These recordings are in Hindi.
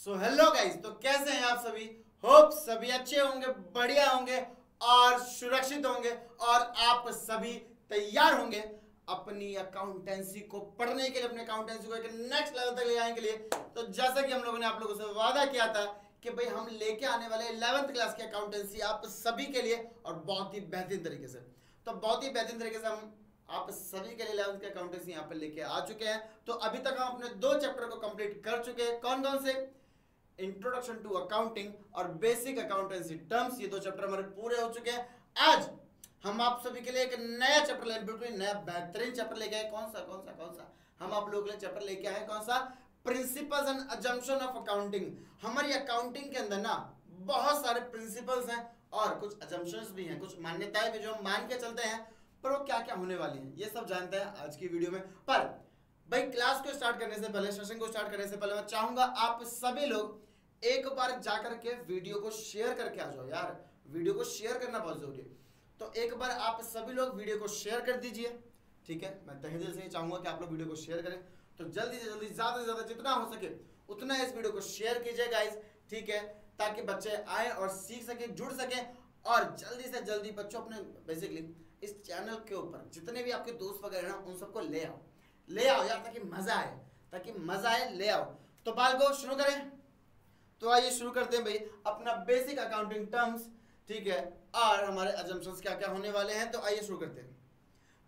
सो हेलो गाइस, तो कैसे हैं आप सभी। होप सभी अच्छे होंगे, बढ़िया होंगे और सुरक्षित होंगे और आप सभी तैयार होंगे अपनी अकाउंटेंसी को पढ़ने के लिए, अपने अकाउंटेंसी को एक नेक्स्ट लेवल तक ले जाने के लिए। तो जैसा कि हम लोगों ने आप लोगों से वादा किया था कि भाई हम लेके आने वाले 11th क्लास की अकाउंटेंसी आप सभी के लिए और बहुत ही बेहतरीन तरीके से। तो बहुत ही बेहतरीन तरीके से हम आप सभी के लिए 11th की अकाउंटेंसी यहाँ पे लेके आ चुके हैं। तो अभी तक हम अपने 2 चैप्टर को कंप्लीट कर चुके हैं। कौन कौन से? इंट्रोडक्शन टू अकाउंटिंग और बेसिक अकाउंटेंसी टर्म्स। ये 2 चैप्टर हमारे पूरे हो चुके हैं। आज हम आप सभी के लिए एक नया चैप्टर ले, बिल्कुल नया बेहतरीन चैप्टर लेके आए। कौन सा हम आप लोगों के लिए चैप्टर लेके आए। कौन सा? Principles and assumption of accounting. हमारी अकाउंटिंग के अंदर ना बहुत सारे प्रिंसिपल्स हैं और कुछ अजम्पशंस भी हैं, कुछ मान्यताएं भी जो हम मान के चलते हैं, पर वो क्या क्या होने वाली हैं ये सब जानते हैं आज की वीडियो में। पर भाई क्लास को स्टार्ट करने से पहले, सेशन को स्टार्ट करने से पहले मैं चाहूंगा आप सभी लोग एक बार जाकर के वीडियो को शेयर करके आ जाओ। यार वीडियो को शेयर करना बहुत जरूरी है। तो एक बार आप सभी लोग वीडियो को शेयर कर दीजिए, ठीक है। मैं तहे दिल से चाहूंगा कि आप लोग वीडियो को शेयर करें। तो जल्दी से जल्दी, ज्यादा से ज्यादा जितना हो सके उतना इस वीडियो को शेयर कीजिए गाइस, ठीक है, ताकि बच्चे आए और सीख सके, जुड़ सके और जल्दी से जल्दी बच्चों अपने बेसिकली इस चैनल के ऊपर जितने भी आपके दोस्त वगैरह ना उन सबको ले आओ यार, ताकि मजा आए, ले आओ। तो बाल को शुरू करें। तो आइए शुरू करते हैं भाई अपना बेसिक अकाउंटिंग टर्म्स, ठीक है, और हमारे अजम्पशंस क्या क्या होने वाले हैं। तो आइए शुरू करते हैं।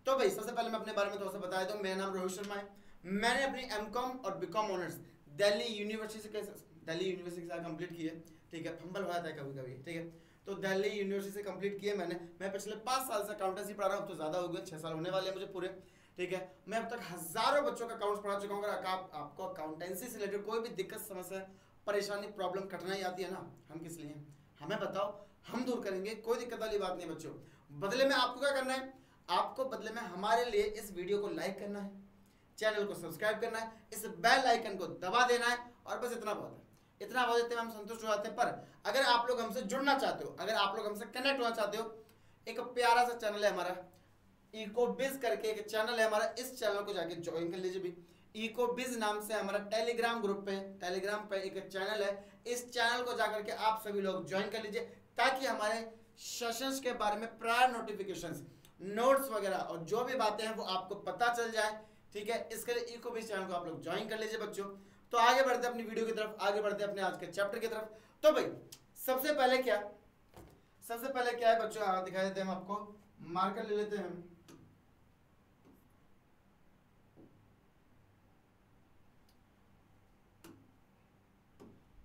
तो भाई सबसे पहले मैं अपने बारे में थोड़ा सा बता दूं। मेरा नाम रोहित शर्मा है। मैंने अपनी एमकॉम और बीकॉम ऑनर्स दिल्ली यूनिवर्सिटी से कंप्लीट की है, ठीक है। फंबल हो जाता है कभी कभी, ठीक है। तो दिल्ली यूनिवर्सिटी से कंप्लीट किए मैंने। मैं पिछले 5 साल से अकाउंटेंसी पढ़ा रहा हूँ, तो ज़्यादा हो गए, 6 साल होने वाले हैं मुझे पूरे, ठीक है। मैं अब तक हज़ारों बच्चों का अकाउंट्स पढ़ा चुका हूँ। अगर आपको अकाउंटेंसी से रिलेटेड कोई भी दिक्कत, समस्या, परेशानी, प्रॉब्लम, कठिनाई आती है ना, हम किस लिए हैं, हमें बताओ, हम दूर करेंगे। कोई दिक्कत वाली बात नहीं बच्चों। बदले में आपको क्या करना है? आपको बदले में हमारे लिए इस वीडियो को लाइक करना है, चैनल को सब्सक्राइब करना है, इस बेल आइकन को दबा देना है, और बस इतना बहुत है। इतना बहुत देते हैं हम संतुष्ट हो जाते हैं। पर अगर आप लोग हमसे जुड़ना चाहते हो, अगर आप लोग हमसे कनेक्ट होना चाहते हो, एक प्यारा सा चैनल है हमारा, इकोबिज करके एक चैनल है हमारा। इस चैनल को जाके ज्वाइन कर लीजिए भी। इकोबिज नाम से हमारा टेलीग्राम ग्रुप पे, टेलीग्राम पे एक चैनल है। इस चैनल को जाकर के आप सभी लोग ज्वाइन कर लीजिए, ताकि हमारे सेशंस के बारे में प्रायर नोटिफिकेशंस, नोट्स वगैरह और जो भी बातें हैं वो आपको पता चल जाए, ठीक है। इसके लिए इकोबिज चैनल को आप लोग ज्वाइन कर लीजिए बच्चों। तो आगे बढ़ते अपनी वीडियो की तरफ, आगे बढ़ते अपने आज के चैप्टर की तरफ। तो भाई सबसे पहले क्या है बच्चों, दिखा देते हैं हम आपको। मार्कर ले लेते हैं।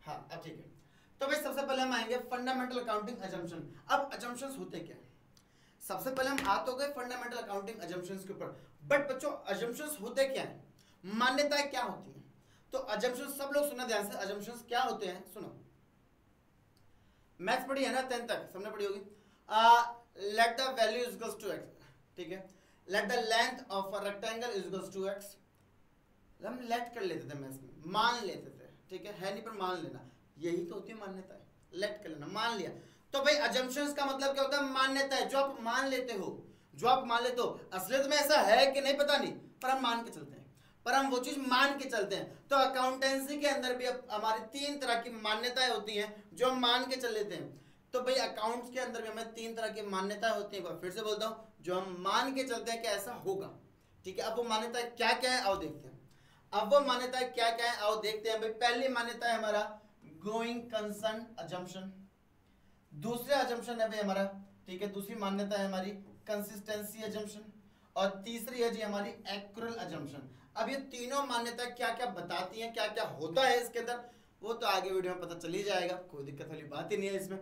हाँ अब ठीक है। तो भाई सबसे पहले हम आएंगे फंडामेंटल अकाउंटिंग अजम्पशन। अब अजम्पशंस होते क्या है? सबसे पहले हम आ तो गए फंडामेंटल अकाउंटिंग अजम्पशंस के ऊपर, बट बच्चों अजम्पशंस होते क्या है, मान्यताएं क्या होती हैं? तो अजम्पशंस सब लोग सुनना ध्यान से। अजम्पशंस क्या होते हैं सुनो। मैथ्स पढ़ी है ना 10th तक, सबने पढ़ी होगी। Let the value is equals to x, ठीक है। Let the length of a rectangle is equals to x। हम लेट कर लेते थे मैथ्स में, मान लेते थे, ठीक है नहीं, पर मान लेना, यही तो होती है मान्यता है। लेट कर लेना, मान लिया। तो भाई अजम्पशंस का मतलब क्या होता है? मान्यता है, जो आप मान लेते हो, असलियत में ऐसा है कि नहीं पता नहीं, पर हम मान के चलते हैं, पर हम वो चीज मान के चलते हैं। तो अकाउंटेंसी के अंदर भी हमारी 3 तरह की मान्यताएं होती हैं जो हम मान के चल लेते हैं। तो भाई अकाउंट्स के अंदर भी हमें 3 तरह की मान्यताएं होती हैं, फिर से बोलता हूँ, जो हम मान के चलते हैं कि ऐसा होगा, ठीक है। अब वो मान्यताएं क्या क्या है आओ देखते हैं। भाई पहली मान्यता है हमारा गोइंग कंसर्न अजम्पशन। दूसरा अजम्पशन है भाई हमारा, ठीक है, दूसरी मान्यता है हमारी कंसिस्टेंसी अजम्पशन, और तीसरी है जी हमारी एक्यूरल अजम्पशन। अब ये तीनों मान्यता क्या क्या बताती हैं, क्या क्या होता है इसके अंदर, वो तो आगे वीडियो में पता चल ही जाएगा, कोई दिक्कत वाली बात ही नहीं है इसमें।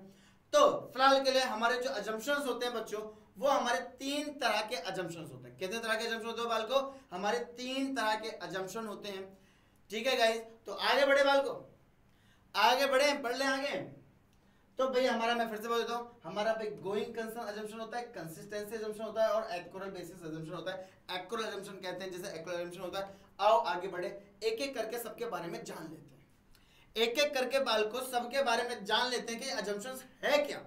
तो फिलहाल के लिए हमारे जो अजम्पशंस होते हैं बच्चों, वो हमारे 3 तरह के अजम्पशंस होते हैं। कितने तरह के अजम्पशन होते हैं बालको? हमारे 3 तरह के अजम्पशन होते हैं, ठीक है गाइस। तो आगे बढ़े बालको, आगे बढ़े, बढ़ ले आगे। तो भाई हमारा, मैं फिर से बोल देता हूँ, हमारा भाई गोइंग कंसर्न अजम्पशन होता है, कंसिस्टेंसी अजम्पशन होता है, और एक्यूरल बेसिस अजम्पशन होता है। एक्यूरल अजम्पशन कहते हैं जैसे एक्यूरल अजम्पशन होता है। आओ आगे बढ़े, एक एक करके सबके बारे में जान लेते हैं। एक एक करके बालको सबके बारे में जान लेते हैं कि अजम्पशंस है क्या।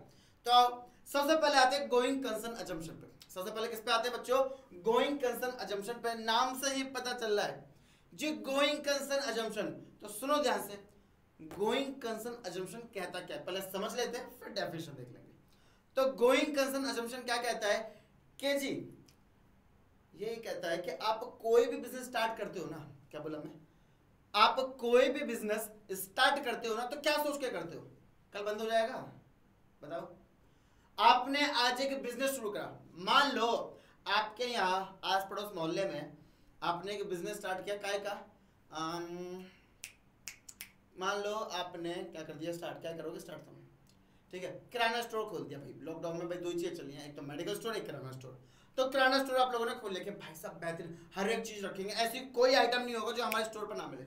तो सबसे पहले आते हैं गोइंग कंसर्न अजम्पशन पे। सबसे पहले किस पे आते हैं बच्चों? गोइंग कंसर्न अजम्पशन पे। नाम से ही पता चल रहा है जी गोइंग कंसर्न अजम्पशन। तो सुनो ध्यान से, गोइंग कंसर्न अजम्पशन कहता क्या है, पहले समझ लेते हैं फिर डेफिनेशन देख लेंगे। तो गोइंग कंसर्न अजम्पशन क्या कहता है कि जी ये कहता है कि आप कोई भी बिजनेस स्टार्ट करते हो ना, क्या बोला मैं, आप कोई भी बिजनेस स्टार्ट करते हो ना तो क्या सोच के करते हो, कल बंद हो जाएगा, बताओ। आपने आज एक बिजनेस शुरू करा, मान लो आपके यहाँ आस पड़ोस मोहल्ले में आपने एक बिजनेस स्टार्ट किया, काय का मान लो आपने क्या कर दिया स्टार्ट, क्या करोगे स्टार्ट तुम, ठीक है, किराना स्टोर खोल दिया भाई। लॉकडाउन में भाई दो ही चीजें चली हैं, एक तो मेडिकल स्टोर, एक किराना स्टोर। तो किराना स्टोर आप लोगों ने खोल लिया कि भाई साहब बेहतरीन हर एक चीज रखेंगे, ऐसी कोई आइटम नहीं होगा जो हमारे स्टोर पर ना मिले,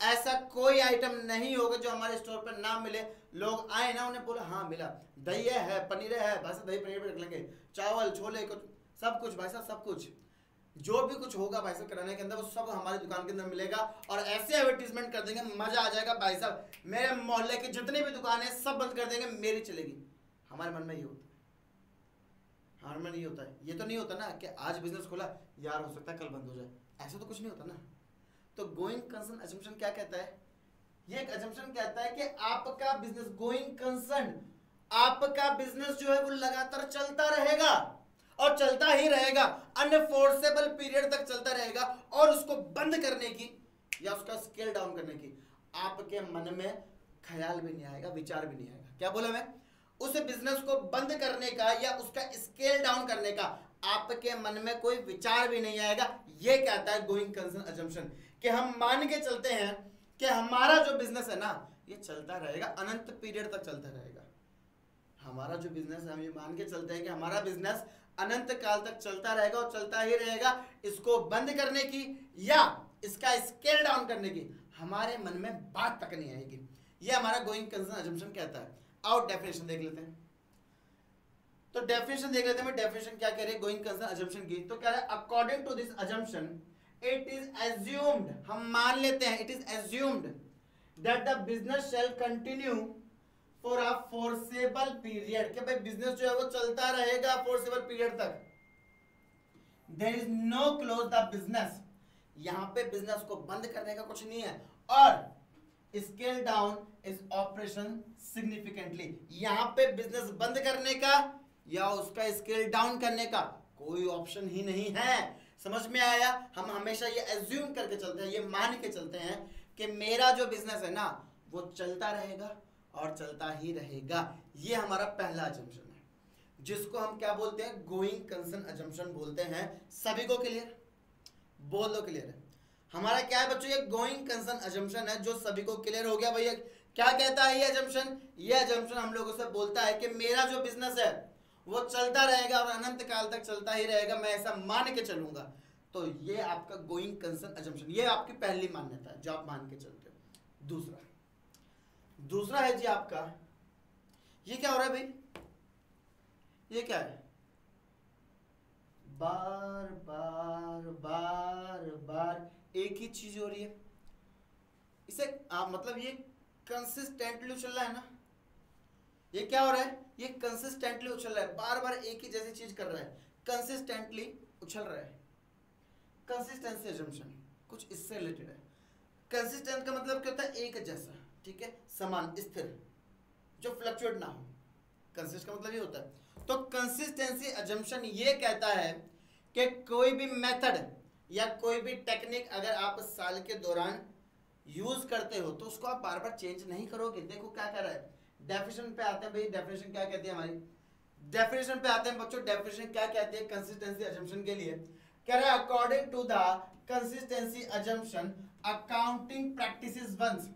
ऐसा कोई आइटम नहीं होगा जो हमारे स्टोर पर ना मिले। लोग आए ना उन्हें बोला हाँ मिला, दही है पनीर है, भाई साहब दही पनीर भी रख लेंगे, चावल छोले कुछ सब कुछ भाई साहब सब कुछ जो भी कुछ होगा भाई साहब किराने के अंदर वो सब हमारी दुकान के अंदर मिलेगा। और ऐसे एडवर्टीजमेंट कर देंगे मजा आ जाएगा भाई साहब, मेरे मोहल्ले की जितनी भी दुकानें सब बंद कर देंगे, मेरी चलेगी। हमारे मन में ये होता है, हमारे मन में ये होता है, ये तो नहीं होता ना कि आज बिजनेस खोला यार हो सकता है कल बंद हो जाए, ऐसा तो कुछ नहीं होता ना। तो गोइंग कंसर्न अजम्पशन क्या कहता है, ये एक अजम्पशन कहता है कि आपका बिजनेस गोइंग कंसर्न, आपका बिजनेस जो है वो लगातार चलता रहेगा और चलता ही रहेगा, अनफोर्सेबल पीरियड तक चलता रहेगा, और उसको बंद करने की या उसका स्केल डाउन करने की आपके मन में ख्याल भी नहीं आएगा, विचार भी नहीं आएगा। क्या बोला मैं, उस बिजनेस को बंद करने का या उसका स्केल डाउन करने का आपके मन में कोई विचार भी नहीं आएगा। ये कहता है गोइंग कंसर्न अजम्पशन, कि हम मान के चलते हैं कि हमारा जो बिजनेस है ना ये चलता रहेगा, अनंत पीरियड तक चलता रहेगा। हमारा जो बिजनेस है हम ये मान के चलते हैं कि हमारा बिजनेस अनंत काल तक चलता रहेगा और चलता ही रहेगा। इसको बंद करने की या इसका स्केल डाउन करने की हमारे मन में बात तक नहीं आएगी। ये हमारा गोइंग कंसर्न अजम्पशन कहता है। आओ डेफिनेशन देख लेते हैं। तो डेफिनेशन देख लेते हैं, मैं डेफिनेशन क्या कह रही है गोइंग कंसर्न अजम्पशन की। तो कह रहा है according to this assumption it is assumed, हम मान लेते हैं, it is assumed that the business shall continue for a foreseeable period, कि भाई बिजनेस जो है वो चलता रहेगा फोर्सेबल पीरियड तक। There is no close the business, यहां पे बिजनेस को बंद करने का कुछ नहीं है, और scale down is operation significantly, यहां पे बिजनेस बंद करने का या उसका स्केल डाउन करने का कोई ऑप्शन ही नहीं है। समझ में आया, हम हमेशा ये एज्यूम करके चलते हैं, ये मान के चलते हैं कि मेरा जो बिजनेस है ना वो चलता रहेगा और चलता ही रहेगा। ये हमारा पहला अजम्पशन है, जिसको हम क्या बोलते हैं, गोइंग कंसर्न अजम्पशन बोलते हैं। सभी को क्लियर, बोल दो क्लियर है। हमारा क्या है बच्चों, ये गोइंग कंसर्न अजम्पशन है, जो सभी को क्लियर हो गया भैया। क्या कहता है ये अजम्पशन, ये अजम्पशन हम लोगों से बोलता है कि मेरा जो बिजनेस है वो चलता रहेगा और अनंत काल तक चलता ही रहेगा, मैं ऐसा मान के चलूंगा। तो ये आपका गोइंग कंसर्न अजम्पशन, ये आपकी पहली मान्यता है जो आप मान के चलते हो। दूसरा है जी आपका, ये क्या हो रहा है भाई, ये क्या है, बार बार बार बार एक ही चीज हो रही है। इसे मतलब ये कंसिस्टेंटली उछल रहा है ना, ये क्या हो रहा है, ये कंसिस्टेंटली उछल रहा है, बार बार एक ही जैसी चीज कर रहा है, कंसिस्टेंटली उछल रहा है। कंसिस्टेंसी अजम्पशन कुछ इससे रिलेटेड है। कंसिस्टेंट का मतलब क्या होता है, एक जैसा, ठीक है, समान, स्थिर, जो फ्लक्चुएट ना हो। कंसिस्ट का मतलब ये होता है। तो कंसिस्टेंसी अजम्पशन ये कहता है कि कोई भी मेथड या कोई भी टेक्निक अगर आप साल के दौरान यूज करते हो तो उसको आप बार बार चेंज नहीं करोगे। देखो क्या कह रहा है, डेफिनेशन पे आते हैं भाई, डेफिनेशन क्या कहती है हमारी, डेफिनेशन पे आते हैं बच्चों, डेफिनेशन क्या कहती है कंसिस्टेंसी अजम्पशन के लिए। कह रहा है according to the consistency assumption accounting practices once,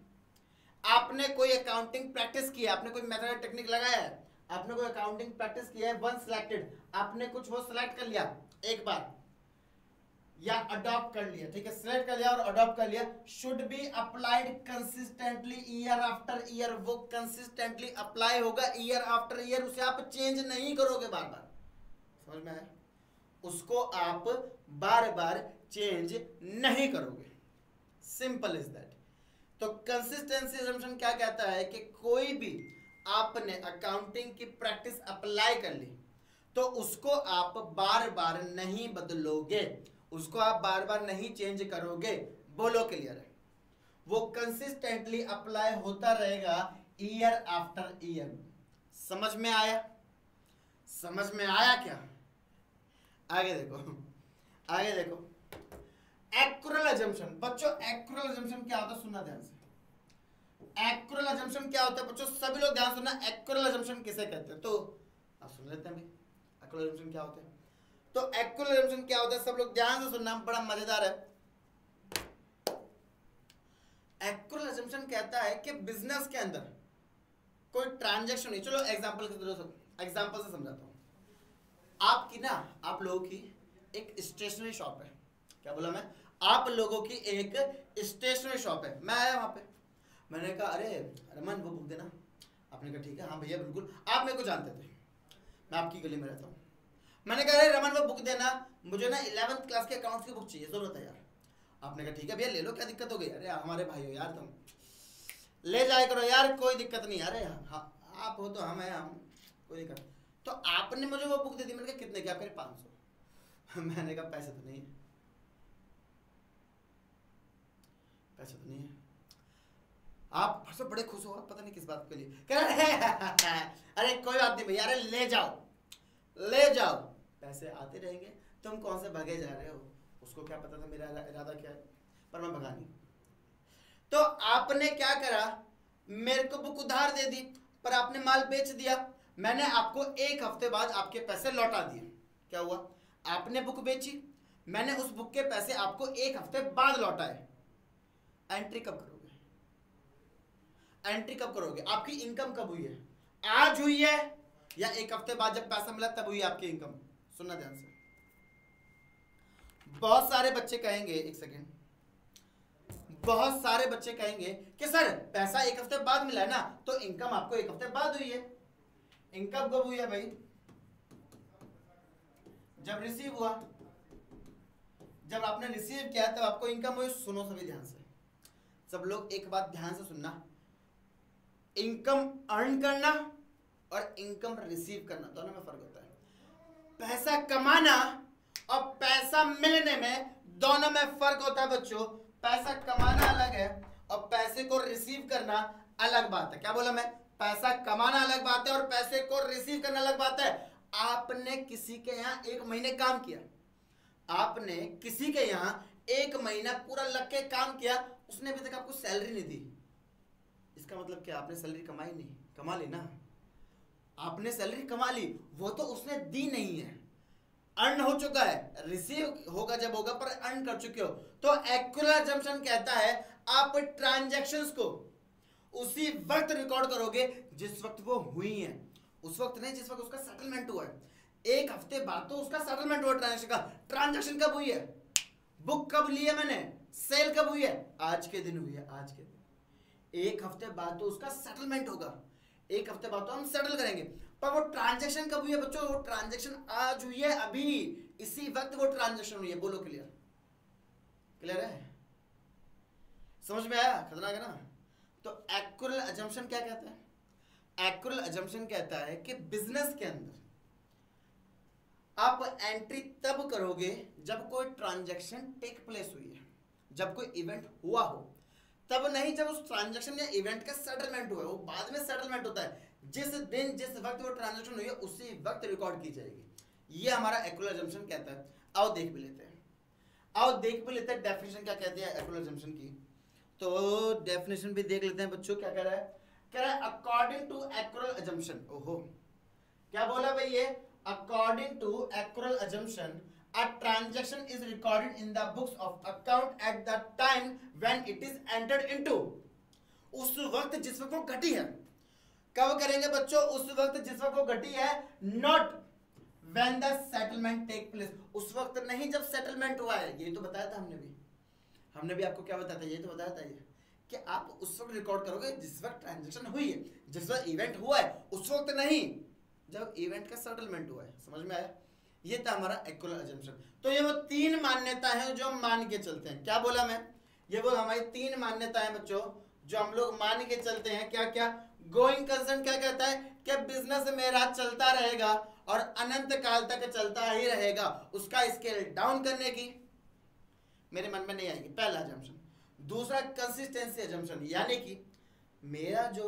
आपने कोई अकाउंटिंग प्रैक्टिस की है, आपने कोई मेथड टेक्निक लगाया है, आपने कोई अकाउंटिंग प्रैक्टिस की है, वन सिलेक्टेड, आपने कुछ वो सिलेक्ट कर लिया एक बार या अडॉप्ट कर लिया, ठीक है, सिलेक्ट कर लिया और अडॉप्ट कर लिया, should be applied consistently year after year, वो कंसिस्टेंटली अप्लाई होगा ईयर आफ्टर ईयर, उसे आप चेंज नहीं करोगे बार बार। समझ में आया, उसको आप बार बार चेंज नहीं करोगे, सिंपल इज दैट। तो कंसिस्टेंसी अजम्पशन क्या कहता है कि कोई भी आपने अकाउंटिंग की प्रैक्टिस अप्लाई कर ली तो उसको आप बार बार नहीं बदलोगे, उसको आप बार बार नहीं चेंज करोगे। बोलो क्लियर है, वो कंसिस्टेंटली अप्लाई होता रहेगा ईयर आफ्टर ईयर। समझ में आया? समझ में आया क्या? आगे देखो, आगे देखो, एक्रुअल अजम्पशन। बच्चों एक्रुअल अजम्पशन क्या होता है, सुनना ध्यान से। एक्रुअल अजम्पशन क्या होता है बच्चों, सभी लोग ध्यान सुनना। एक्रुअल अजम्पशन किसे कहते हैं, तो आप सुन लेते हैं भाई एक्रुअल अजम्पशन क्या होता है। तो एक्रुअल अजम्पशन क्या होता है, सब लोग ध्यान से सुनना, बड़ा मजेदार है। एक्रुअल अजम्पशन कहता है कि बिजनेस के अंदर कोई ट्रांजैक्शन नहीं। चलो एग्जांपल से समझाता हूँ। आपकी ना, आप लोगों की एक स्टेशनरी शॉप है। क्या बोला मैं? आप लोगों की एक स्टेशनरी शॉप है। मैं आया वहां पे, मैंने कहा अरे रमन वो बुक देना। आपने कहा ठीक है, हाँ भैया बिल्कुल। आप मेरे को जानते थे, मैं आपकी गली में रहता हूँ। मैंने कहा अरे रमन वो बुक देना, मुझे ना 11th क्लास के अकाउंट्स की बुक चाहिए, जरूरत है यार। आपने कहा ठीक है भैया ले लो, क्या दिक्कत हो गई? अरे हमारे भाई हो यार, तुम ले जाया करो यार, कोई दिक्कत नहीं। अरे हाँ आप हो तो हम है, हम कोई दिक्कत। तो आपने मुझे वो बुक दे दी। मैंने कहा कितने की? आप कह रहे 500। मैंने कहा पैसे तो नहीं है, पैसे तो नहीं है। आप फिर से बड़े खुश हो, आप पता नहीं किस बात के लिए कह रहे हैं। अरे कोई बात नहीं भैया, अरे ले जाओ ले जाओ, पैसे आते रहेंगे। तुम कौन से भागे जा रहे हो? उसको क्या पता था मेरा इरादा क्या है, पर मैं भगा नहीं। तो आपने क्या करा, मेरे को बुक उधार दे दी, पर आपने माल बेच दिया। मैंने आपको 1 हफ्ते बाद आपके पैसे लौटा दिए। क्या हुआ? आपने बुक बेची, मैंने उस बुक के पैसे आपको 1 हफ्ते बाद लौटाए। एंट्री कब करोगे? एंट्री कब करोगे? आपकी इनकम कब हुई है? आज हुई है या 1 हफ्ते बाद जब पैसा मिला तब हुई है आपकी इनकम? सुनना ध्यान से। बहुत सारे बच्चे कहेंगे, एक सेकेंड, बहुत सारे बच्चे कहेंगे कि सर पैसा 1 हफ्ते बाद मिला है ना, तो इनकम आपको 1 हफ्ते बाद हुई है। इनकम कब हुई है भाई? जब रिसीव हुआ, जब आपने रिसीव किया तब आपको इनकम हुई। सुनो सभी ध्यान से, सब लोग एक बात ध्यान से सुनना। इनकम अर्न करना और इनकम रिसीव करना दोनों में फर्क होता है। पैसा कमाना और पैसा मिलने में दोनों में फर्क होता है बच्चों। पैसा कमाना अलग है और पैसे को रिसीव करना अलग बात है। क्या बोला मैं? पैसा कमाना अलग बात है और पैसे को रिसीव करना अलग बात है। आपने किसी के यहाँ 1 महीने काम किया, आपने किसी के यहाँ 1 महीना पूरा लग के काम किया, उसने अभी तक आपको सैलरी नहीं दी। इसका मतलब क्या? आपने सैलरी कमाई नहीं? कमा ली ना, आपने सैलरी कमा ली, वो तो उसने दी नहीं है। अर्न हो चुका है, रिसीव होगा जब होगा, पर अर्न कर चुके हो। तो एक्रुअल अजम्पशन कहता है आप ट्रांजैक्शंस को उसी वक्त रिकॉर्ड करोगे जिस वक्त वो हुई है, उस वक्त नहीं जिस वक्त उसका सेटलमेंट हुआ है। 1 हफ्ते बाद तो उसका सेटलमेंट हुआ ट्रांजैक्शन का। ट्रांजैक्शन कब हुई है? बुक कब ली है मैंने? सेल कब हुई है? आज के दिन हुई है, आज के दिन। 1 हफ्ते बाद तो उसका सेटलमेंट होगा, 1 हफ्ते बाद तो हम सेटल करेंगे। पर वो ट्रांजैक्शन कब हुई है बच्चों? वो ट्रांजैक्शन आज हुई है, अभी इसी वक्त वो ट्रांजैक्शन हुई है। बोलो क्लियर? क्लियर है? समझ में आया? खतरनाक है ना? तो एक्रुअल अजम्पशन क्या कहता है? एक्रुअल अजम्पशन कहता है कि बिजनेस के अंदर आप एंट्री तब करोगे जब कोई ट्रांजैक्शन टेक प्लेस हुई है, जब कोई इवेंट हुआ हो, तब नहीं जब उस ट्रांजैक्शन या इवेंट का सेटलमेंट हुआ है। वो बाद में सेटलमेंट होता है, जिस दिन जिस वक्त वो ट्रांजैक्शन हुई है उसी वक्त रिकॉर्ड की जाएगी। ये हमारा एक्रुअल अजम्पशन कहता है। आओ देख भी लेते हैं, आओ देख भी लेते हैं डेफिनेशन क्या कहती है एक्रुअल अजम्पशन की। तो डेफिनेशन भी देख लेते हैं बच्चों। क्या कह रहा है? कह रहा है अकॉर्डिंग टू एक्रुअल अजम्पशन। ओहो, क्या बोला भाई ये? According to accrual assumption a transaction is recorded in the books of account at the time when it is entered into। उस वक्त जिस वक्त वो घटी है। कब करेंगे बच्चों? उस वक्त जिस वक्त वो घटी है। not when the settlement take place, उस वक्त नहीं जब सेटलमेंट हुआ है। ये तो बताया था हमने भी आपको क्या बताया था? ये तो बताया था ये कि आप उस वक्त रिकॉर्ड करोगे जिस वक्त ट्रांजैक्शन हुई है, जिस वक्त इवेंट हुआ है, उस वक्त नहीं जब इवेंट का सेटलमेंट हुआ है। समझ में आया? ये था हमारा एक्रुअल अजम्पशन। तो ये वो 3 मान्यता है जो हम मान के चलते हैं। क्या बोला मैं? ये वो हमारी 3 मान्यता है बच्चों जो हम लोग मान के चलते हैं। क्या क्या? गोइंग कंसर्न क्या कहता है कि बिजनेस मेरा चलता रहेगा और अनंत काल तक चलता ही रहेगा। उसका स्केल डाउन करने की मेरे मन में नहीं आएगी, पहला अजम्पशन। दूसरा कंसिस्टेंसी अजम्पशन, यानी कि मेरा जो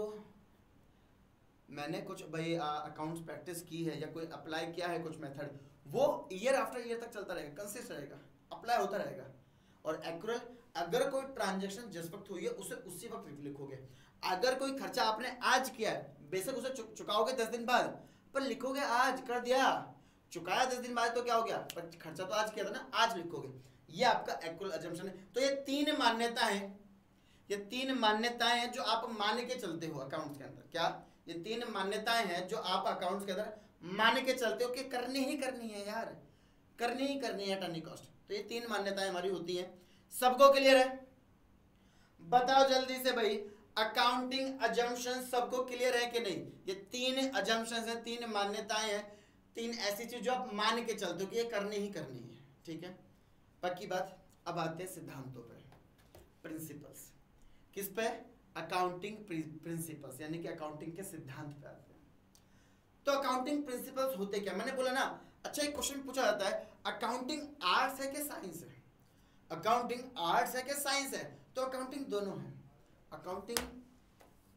मैंने कुछ भाई अकाउंट्स प्रैक्टिस की है या कोई अप्लाई किया है कुछ मेथड, वो ईयर आफ्टर ईयर तक चलता रहेगा, कंसिस्ट रहेगा, अप्लाई होता रहेगा। और एक्यूरल, अगर कोई ट्रांजैक्शन जिस वक्त हुई है उसे उसी वक्त लिखोगे। अगर कोई खर्चा आपने आज किया है, बेशक उसे चुकाओगे 10 दिन बाद, पर लिखोगे आज कर दिया, चुकाया 10 दिन बाद तो क्या हो गया, पर खर्चा तो आज किया था ना, आज लिखोगे। ये आपका एक्यूरल अजम्पशन है। तो ये तीन मान्यताएं हैं, ये तीन मान्यताएं हैं जो आप मान के चलते हो अकाउंट्स के अंदर। क्या? ये तीन मान्यताएं हैं जो आप अकाउंट्स के अंदर मान के चलते हो कि करनी ही करनी है यार, करनी ही करनी है टर्निंग कॉस्ट। तो ये तीन मान्यताएं हमारी होती हैं। सबको क्लियर है? बताओ जल्दी से भाई, अकाउंटिंग अजम्पशन सबको क्लियर है कि नहीं? ये तीन अजम्पशंस हैं, तीन मान्यताएं हैं, तीन ऐसी चीज जो आप मान के चलते हो कि ये करनी ही करनी है। ठीक है, पक्की बात। अब आते हैं सिद्धांतों पे, प्रिंसिपल्स। किस पे? अकाउंटिंग प्रिंसिपल्स, यानी कि अकाउंटिंग के सिद्धांत पे आते हैं। तो अकाउंटिंग प्रिंसिपल्स होते क्या? मैंने बोला ना, अच्छा एक क्वेश्चन पूछा जाता है, अकाउंटिंग आर्ट्स है कि साइंस है? अकाउंटिंग आर्ट्स है कि साइंस है? तो अकाउंटिंग दोनों है। Accounting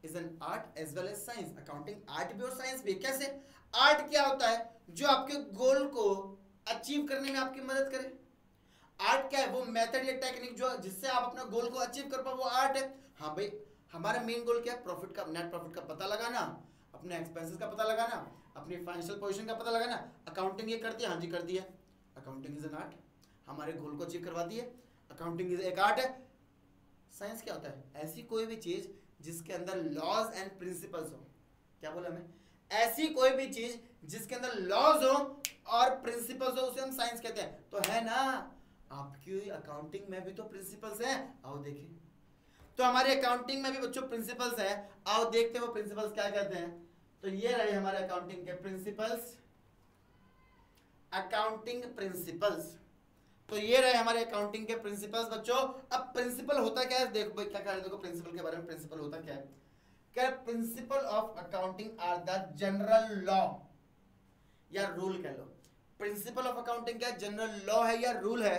is an art as well as science. Accounting art भी और साइंस भी। कैसे? आर्ट क्या होता है? जो आपके गोल को अचीव करने में आपकी मदद करे। आर्ट क्या है? वो मेथड या टेक्निक जो जिससे आप अपना गोल को अचीव कर पाओ, वो आर्ट है। हाँ भाई, हमारा मेन गोल क्या है? प्रॉफिट का, नेट प्रॉफिट का पता लगाना, अपने एक्सपेंसेस का पता लगाना, अपनी फाइनेंशियल पोजीशन का पता लगाना। अकाउंटिंग ये करती है? हाँ जी करती है। अकाउंटिंग इज एन आर्ट, हमारे गोल को अचीव करवाती है। अकाउंटिंग इज एक आर्ट है। साइंस क्या होता है? ऐसी कोई भी चीज जिसके अंदर लॉज एंड प्रिंसिपल्स हो। क्या बोला मैं? ऐसी कोई भी चीज जिसके अंदर लॉज हो और प्रिंसिपल्स हो, उसे हम साइंस कहते हैं। तो है ना, आपकी अकाउंटिंग में भी तो प्रिंसिपल्स हैं। आओ देखें, तो हमारे अकाउंटिंग में भी बच्चों प्रिंसिपल्स हैं। आओ देखते हैं वो प्रिंसिपल्स क्या कहते हैं। तो ये रहे हमारे अकाउंटिंग के प्रिंसिपल्स, अकाउंटिंग प्रिंसिपल्स। तो ये रहे हमारे अकाउंटिंग के प्रिंसिपल्स बच्चों। अब प्रिंसिपल होता क्या है? देखो भाई क्या कह रहे हैं, देखो प्रिंसिपल के बारे में। प्रिंसिपल होता क्या है? क्या? Principle of accounting are the general law या रूल कह लो। प्रिंसिपल ऑफ अकाउंटिंग क्या? जनरल लॉ है या रूल है,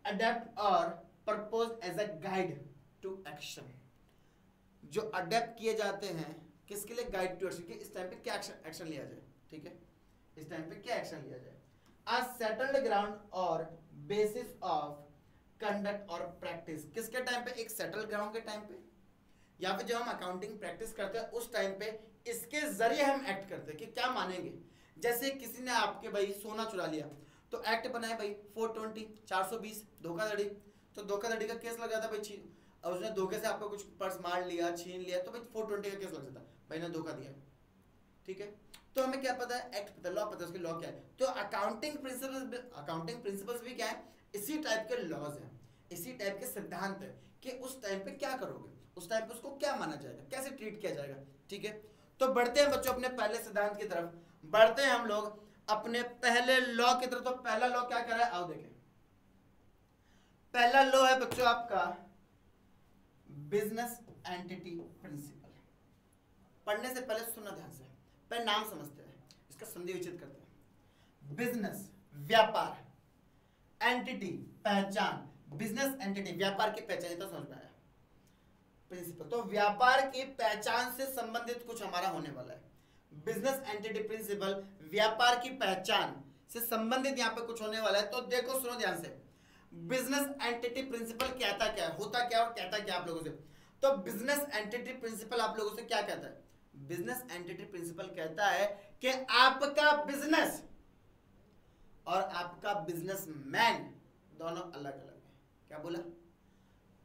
अडेप्ट और propose as a guide to action, जो अडेप्ट किए जाते हैं किसके लिए? गाइड टू एक्शन, कि इस टाइम पे क्या एक्शन लिया जाए। ठीक है, इस टाइम पे क्या एक्शन लिया जाए। A settled ground और basis of conduct और practice, किसके टाइम पे? एक settled ground के टाइम पे, या फिर जब हम अकाउंटिंग प्रैक्टिस करते हैं उस टाइम पे इसके जरिए हम एक्ट करते हैं कि क्या मानेंगे। जैसे किसी ने आपके भाई सोना चुरा लिया, तो एक्ट बनाए भाई 420 420 धोखाधड़ी। तो धोखाधड़ी का केस लग जाता भाई, और उसने धोखे से आपको कुछ पर्स मार लिया, छीन लिया, तो भाई 420 का केस लग जाता, भाई ने धोखा दिया। ठीक है, तो हमें क्या पता है? एक्ट पता है, लॉ पता है, उसके लॉ क्या है। तो अकाउंटिंग प्रिंसिपल्स भी क्या है? इसी टाइप के लॉज हैं, इसी टाइप के सिद्धांत है कि उस टाइम पे क्या करोगे, उस टाइम पे उसको क्या माना जाएगा, कैसे ट्रीट किया जाएगा। ठीक है, तो बढ़ते हैं बच्चों अपने पहले सिद्धांत की तरफ, बढ़ते हैं हम लोग अपने पहले लॉ की तरफ। तो पहला लॉ क्या कह रहा है, आओ देखें। पहला लॉ है बच्चों आपका बिजनेस एंटिटी प्रिंसिपल। पढ़ने से पहले सुनना ध्यान से, पहले नाम समझते हैं, इसका संधि विच्छेद करते हैं। बिजनेस व्यापार, एंटिटी पहचान, बिजनेस एंटिटी व्यापार की पहचान, ये तो समझ में आया। प्रिंसिपल तो व्यापार की पहचान से संबंधित कुछ हमारा होने वाला है। बिजनेस एंटिटी प्रिंसिपल व्यापार की पहचान से संबंधित यहाँ पे कुछ होने वाला है। तो देखो सुनो ध्यान से, बिजनेस एंटिटी प्रिंसिपल कहता क्या है, होता क्या और कहता क्या आप लोगों से। तो बिजनेस एंटिटी प्रिंसिपल आप लोगों से क्या कहता है? बिजनेस एंटिटी प्रिंसिपल कहता है कि आपका बिजनेस और आपका बिजनेसमैन दोनों अलग अलग है। क्या बोला?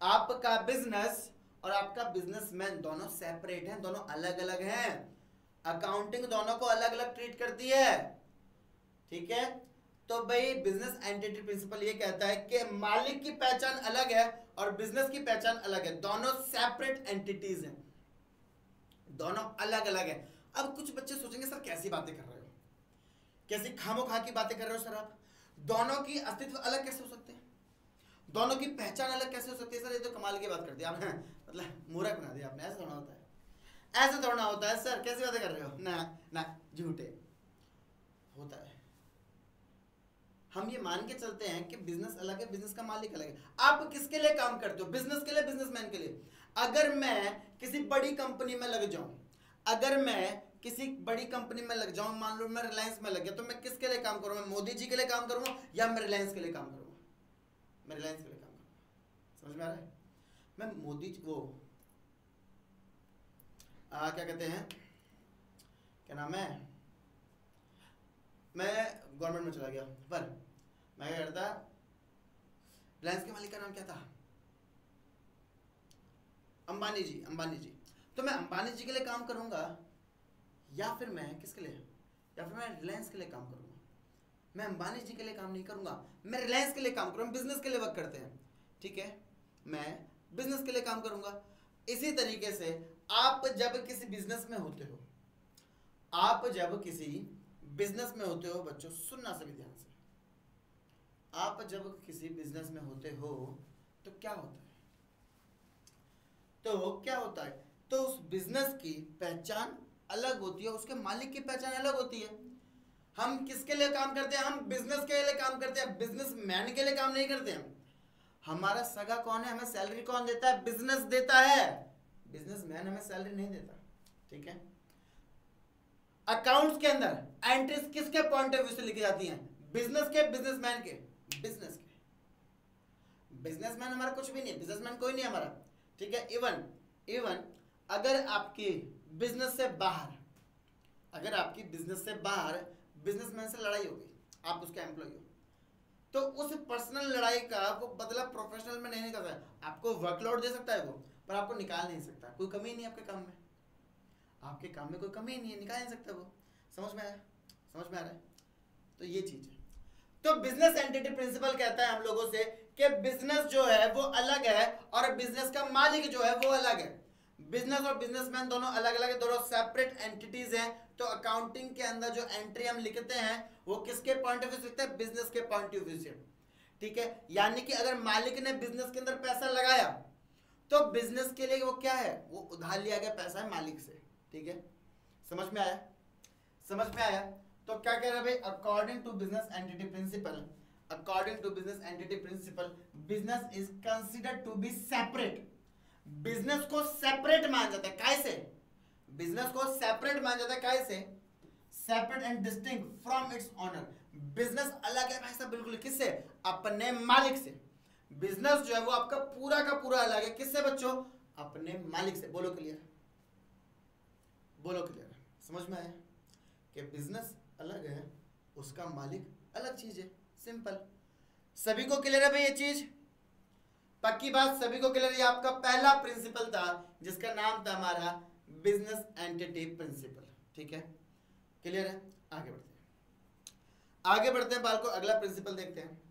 आपका बिजनेस और आपका बिजनेसमैन दोनों सेपरेट हैं, दोनों अलग अलग हैं। अकाउंटिंग दोनों को अलग अलग ट्रीट करती है। ठीक है, तो भाई बिजनेस एंटिटी प्रिंसिपल ये कहता है कि मालिक की पहचान अलग है और बिजनेस की पहचान अलग है, दोनों सेपरेट एंटिटीज हैं, दोनों अलग अलग है। अब कुछ बच्चे सोचेंगे सर कैसी बातें कर रहे हो, कैसी खामोखा की बातें कर रहे हो सर आप, दोनों की अस्तित्व अलग कैसे हो सकते हैं, दोनों की पहचान अलग कैसे हो सकती है सर, ये तो कमाल की बात कर दी आपने, मतलब मूर्ख बना दिया आपने। ऐसा थोड़ा होता है, ऐसा थोड़ा होता है सर, कैसी बातें कर रहे हो, ना ना झूठे होता है। हम ये मान के चलते हैं कि बिजनेस अलग है, बिजनेस का मालिक अलग है। आप किसके लिए काम करते हो? बिजनेस के लिए, बिजनेसमैन के लिए। अगर मैं किसी बड़ी कंपनी में लग जाऊं, अगर मैं किसी बड़ी कंपनी में लग जाऊं, मान लो मैं रिलायंस में लग गया, तो मैं किसके लिए काम करूंगा? मोदी जी के लिए काम करूंगा या मैं रिलायंस के लिए काम करूंगा? मैं रिलायंस के लिए काम करूंगा। समझ में आ रहा है? मैं मोदी वो क्या कहते हैं, क्या नाम है, मैं गवर्नमेंट में चला गया, पर मैं क्या करता, रिलायंस के मालिक का नाम क्या था? अंबानी जी, अंबानी जी। तो मैं अंबानी जी के लिए काम करूंगा या फिर मैं किसके लिए, या फिर मैं रिलायंस के लिए काम करूंगा? मैं अंबानी जी के लिए काम नहीं करूंगा, मैं रिलायंस के लिए काम करूंगा। बिजनेस के लिए वर्क करते हैं, ठीक है, मैं बिजनेस के लिए काम करूंगा। इसी तरीके से आप जब किसी बिजनेस में होते हो, आप जब किसी बिजनेस में होते हो, बच्चों सुनना सभी ध्यान से, आप जब किसी बिजनेस में होते हो तो क्या होता है? तो क्या होता है? तो उस बिजनेस की पहचान अलग होती है, उसके मालिक की पहचान अलग होती है। हम किसके लिए काम करते हैं? हम बिजनेस के लिए काम करते हैं, बिजनेसमैन के लिए काम नहीं करते हैं। हमारा सगा कौन है? हमें सैलरी कौन देता है? बिजनेस देता है, बिजनेसमैन हमें सैलरी नहीं देता, ठीक है। अकाउंट्स के अंदर एंट्रीज किसके पॉइंट ऑफ व्यू से लिखी जाती हैं? बिजनेस के, बिजनेसमैन के, बिजनेस के। बिजनेसमैन हमारा कुछ भी नहीं है, बिजनेसमैन कोई नहीं हमारा, ठीक है। इवन अगर आपकी बिजनेस से बाहर, अगर आपकी बिजनेस से बाहर बिजनेसमैन से लड़ाई हो गई, आप उसका एम्प्लॉय हो, तो उस पर्सनल लड़ाई का वो बदला प्रोफेशनल में नहीं निकाल सकता। आपको वर्कलोड दे सकता है वो, पर आपको निकाल नहीं सकता। कोई कमी नहीं है आपके काम में, आपके काम में कोई कमी नहीं है, निकाल नहीं सकता वो। समझ में आया? समझ में आ रहा है? तो ये चीज है। तो बिजनेस एंटिटी प्रिंसिपल कहता है हम लोगों से कि बिजनेस जो है वो अलग है और बिजनेस का मालिक जो है वो अलग है। बिजनेस और बिजनेसमैन दोनों अलग अलग है, दोनों सेपरेट एंटिटीज हैं। तो अकाउंटिंग के अंदर जो एंट्री हम लिखते हैं वो किसके पॉइंट ऑफ व्यू से लिखते हैं? बिजनेस के पॉइंट ऑफ व्यू से, ठीक है। यानी कि अगर मालिक ने बिजनेस के अंदर पैसा लगाया तो बिजनेस के लिए वो क्या है? वो उधार लिया गया पैसा है मालिक से, ठीक है। समझ में आया? समझ में आया? तो क्या कह रहे हैं भाई? According to business entity principle, according to business entity principle, business is considered to be separate. Business को सेपरेट माना जाता है। कैसे? बिजनेस को सेपरेट माना जाता है। कैसे? Separate and distinct from its owner. Business अलग है भाई साहब, बिल्कुल। किससे? अपने मालिक से। बिजनेस जो है वो आपका पूरा का पूरा अलग है। किससे बच्चों? अपने मालिक से। बोलो क्लियर, बोलो क्लियर। समझ में आया कि बिजनेस अलग है, उसका मालिक अलग चीज है। सिंपल। सभी को क्लियर है भाई ये चीज? पक्की बात, सभी को क्लियर? ये आपका पहला प्रिंसिपल था जिसका नाम था हमारा बिजनेस एंटिटी प्रिंसिपल, ठीक है। क्लियर है? आगे बढ़ते हैं, आगे बढ़ते हैं बाल को। अगला प्रिंसिपल देखते हैं,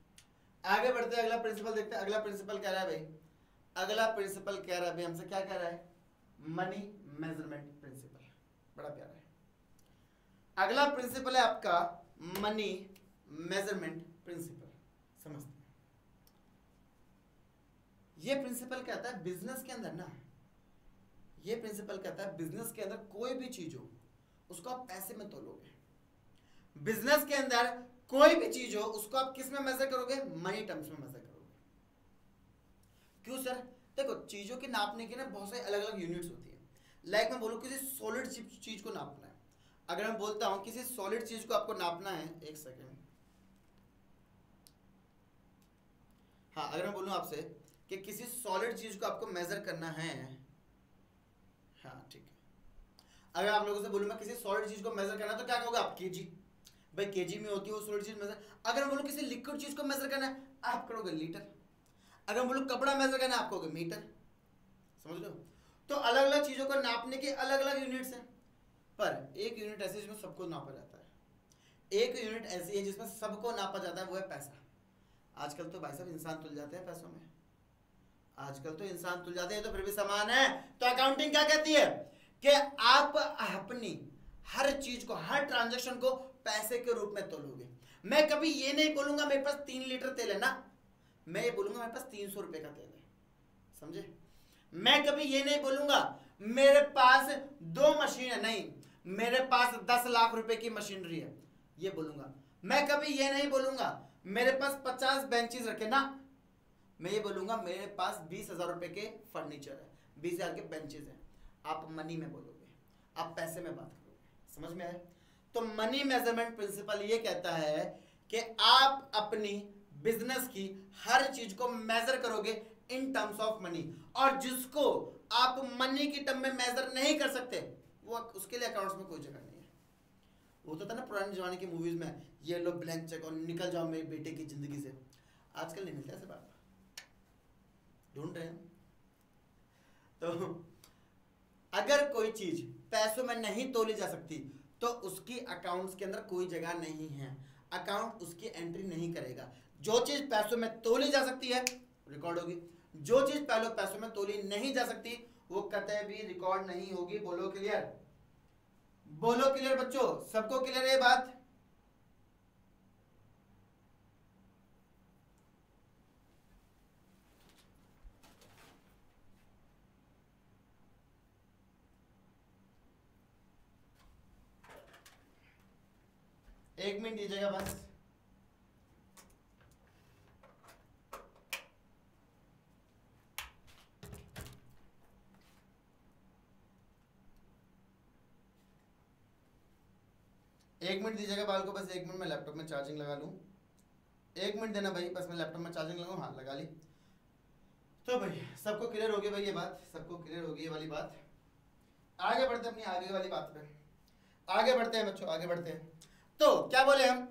आगे बढ़ते हैं, अगला प्रिंसिपल देखते हैं। अगला प्रिंसिपल कह रहा है भाई, अगला प्रिंसिपल कह रहा है भाई हमसे, क्या कह रहा है? Money measurement principle. बड़ा प्यारा है। अगला प्रिंसिपल है आपका मनी मेजरमेंट प्रिंसिपल। समझते हैं ये प्रिंसिपल कहता है बिजनेस के अंदर ना, ये प्रिंसिपल कहता है बिजनेस के अंदर कोई भी चीज हो उसको आप पैसे में तोलोगे। बिजनेस के अंदर कोई भी चीज हो उसको आप किस में मेजर करोगे? मनी टर्म्स में मेजर करोगे। क्यों सर? देखो चीजों की नापने की ना बहुत सारी अलग अलग यूनिट्स होती है। लाइक मैं बोलूँ किसी सॉलिड चीज को नापना है, अगर मैं बोलता हूं किसी सॉलिड चीज को आपको नापना है, एक सेकेंड, हाँ, अगर मैं बोलूं आपसे कि किसी सॉलिड चीज को आपको मेजर करना है, हाँ ठीक है, अगर आप लोगों से बोलूं मैं किसी सॉलिड चीज को मेजर करना है तो क्या कहोगे आप? केजी। भाई केजी में होती है वो सॉलिड चीज मेजर। अगर मैं बोलूं किसी लिक्विड चीज को मेजर करना है आप करोगे लीटर। अगर मैं बोलूं कपड़ा मेजर करना है आप कहोगे मीटर। समझ लो? तो अलग अलग चीजों को नापने के अलग अलग यूनिट्स हैं, पर एक यूनिट ऐसी जिसमें सबको नापा जाता है। एक यूनिट ऐसी है जिसमें सबको नापा जाता है, वो है पैसा। आजकल तो भाई साहब इंसान तुल जाते हैं पैसों में, आजकल तो इंसान तुल जाते हैं, तो फिर भी समान है। तो अकाउंटिंग क्या कहती है कि आप अपनी हर चीज को, हर ट्रांजैक्शन को पैसे के रूप में तोलोगे। मैं कभी ये नहीं बोलूंगा मेरे पास 3 लीटर तेल है ना, मैं ये बोलूंगा मेरे पास 300 रुपए का तेल है। समझे? मैं कभी ये नहीं बोलूंगा मेरे पास 2 मशीन है, नहीं, मेरे पास 10 लाख रुपए की मशीनरी है, ये बोलूंगा। मैं कभी ये नहीं बोलूंगा मेरे पास 50 बेंचेस रखे ना, मैं ये बोलूंगा मेरे पास 20,000 रुपए के फर्नीचर है, 20,000 के बेंचेस हैं। आप मनी में बोलोगे, आप पैसे में बात करोगे, समझ में आया? तो मनी मेजरमेंट प्रिंसिपल ये कहता है कि आप अपनी बिजनेस की हर चीज को मेजर करोगे इन टर्म्स ऑफ मनी, और जिसको आप मनी की टर्म में मेजर नहीं कर सकते वो उसके लिए अकाउंट्स में कोई जगह नहीं है। वो तो था ना पुराने जमाने की मूवीज में, ये लो ब्लैंक चेक और निकल जाओ मेरे बेटे की जिंदगी से। आजकल नहीं मिलता ऐसे बात, ढूंढ रहे हैं। तो अगर कोई चीज पैसों में नहीं तोली जा सकती तो उसकी अकाउंट्स के अंदर कोई जगह नहीं है, अकाउंट उसकी एंट्री नहीं करेगा। जो चीज पैसों में तोली जा सकती है रिकॉर्ड होगी, जो चीज पहले पैसों में तोली नहीं जा सकती वो कतई भी रिकॉर्ड नहीं होगी। बोलो क्लियर, बोलो क्लियर बच्चों, सबको क्लियर है ये बात? एक मिनट दीजिएगा बस। एक मिनट दीजिएगा बाल को, बस एक मिनट में लैपटॉप में चार्जिंग लगा लूं। एक मिनट देना भाई, बस मैं लैपटॉप में चार्जिंग लगाऊं। हाँ लगा ली। तो भाई सबको क्लियर होगी भाई ये बात, सबको क्लियर होगी ये वाली बात। आगे बढ़ते हैं अपनी आगे वाली बात पे, आगे बढ़ते हैं बच्चों, आगे बढ़ते हैं। तो क्या बोले हम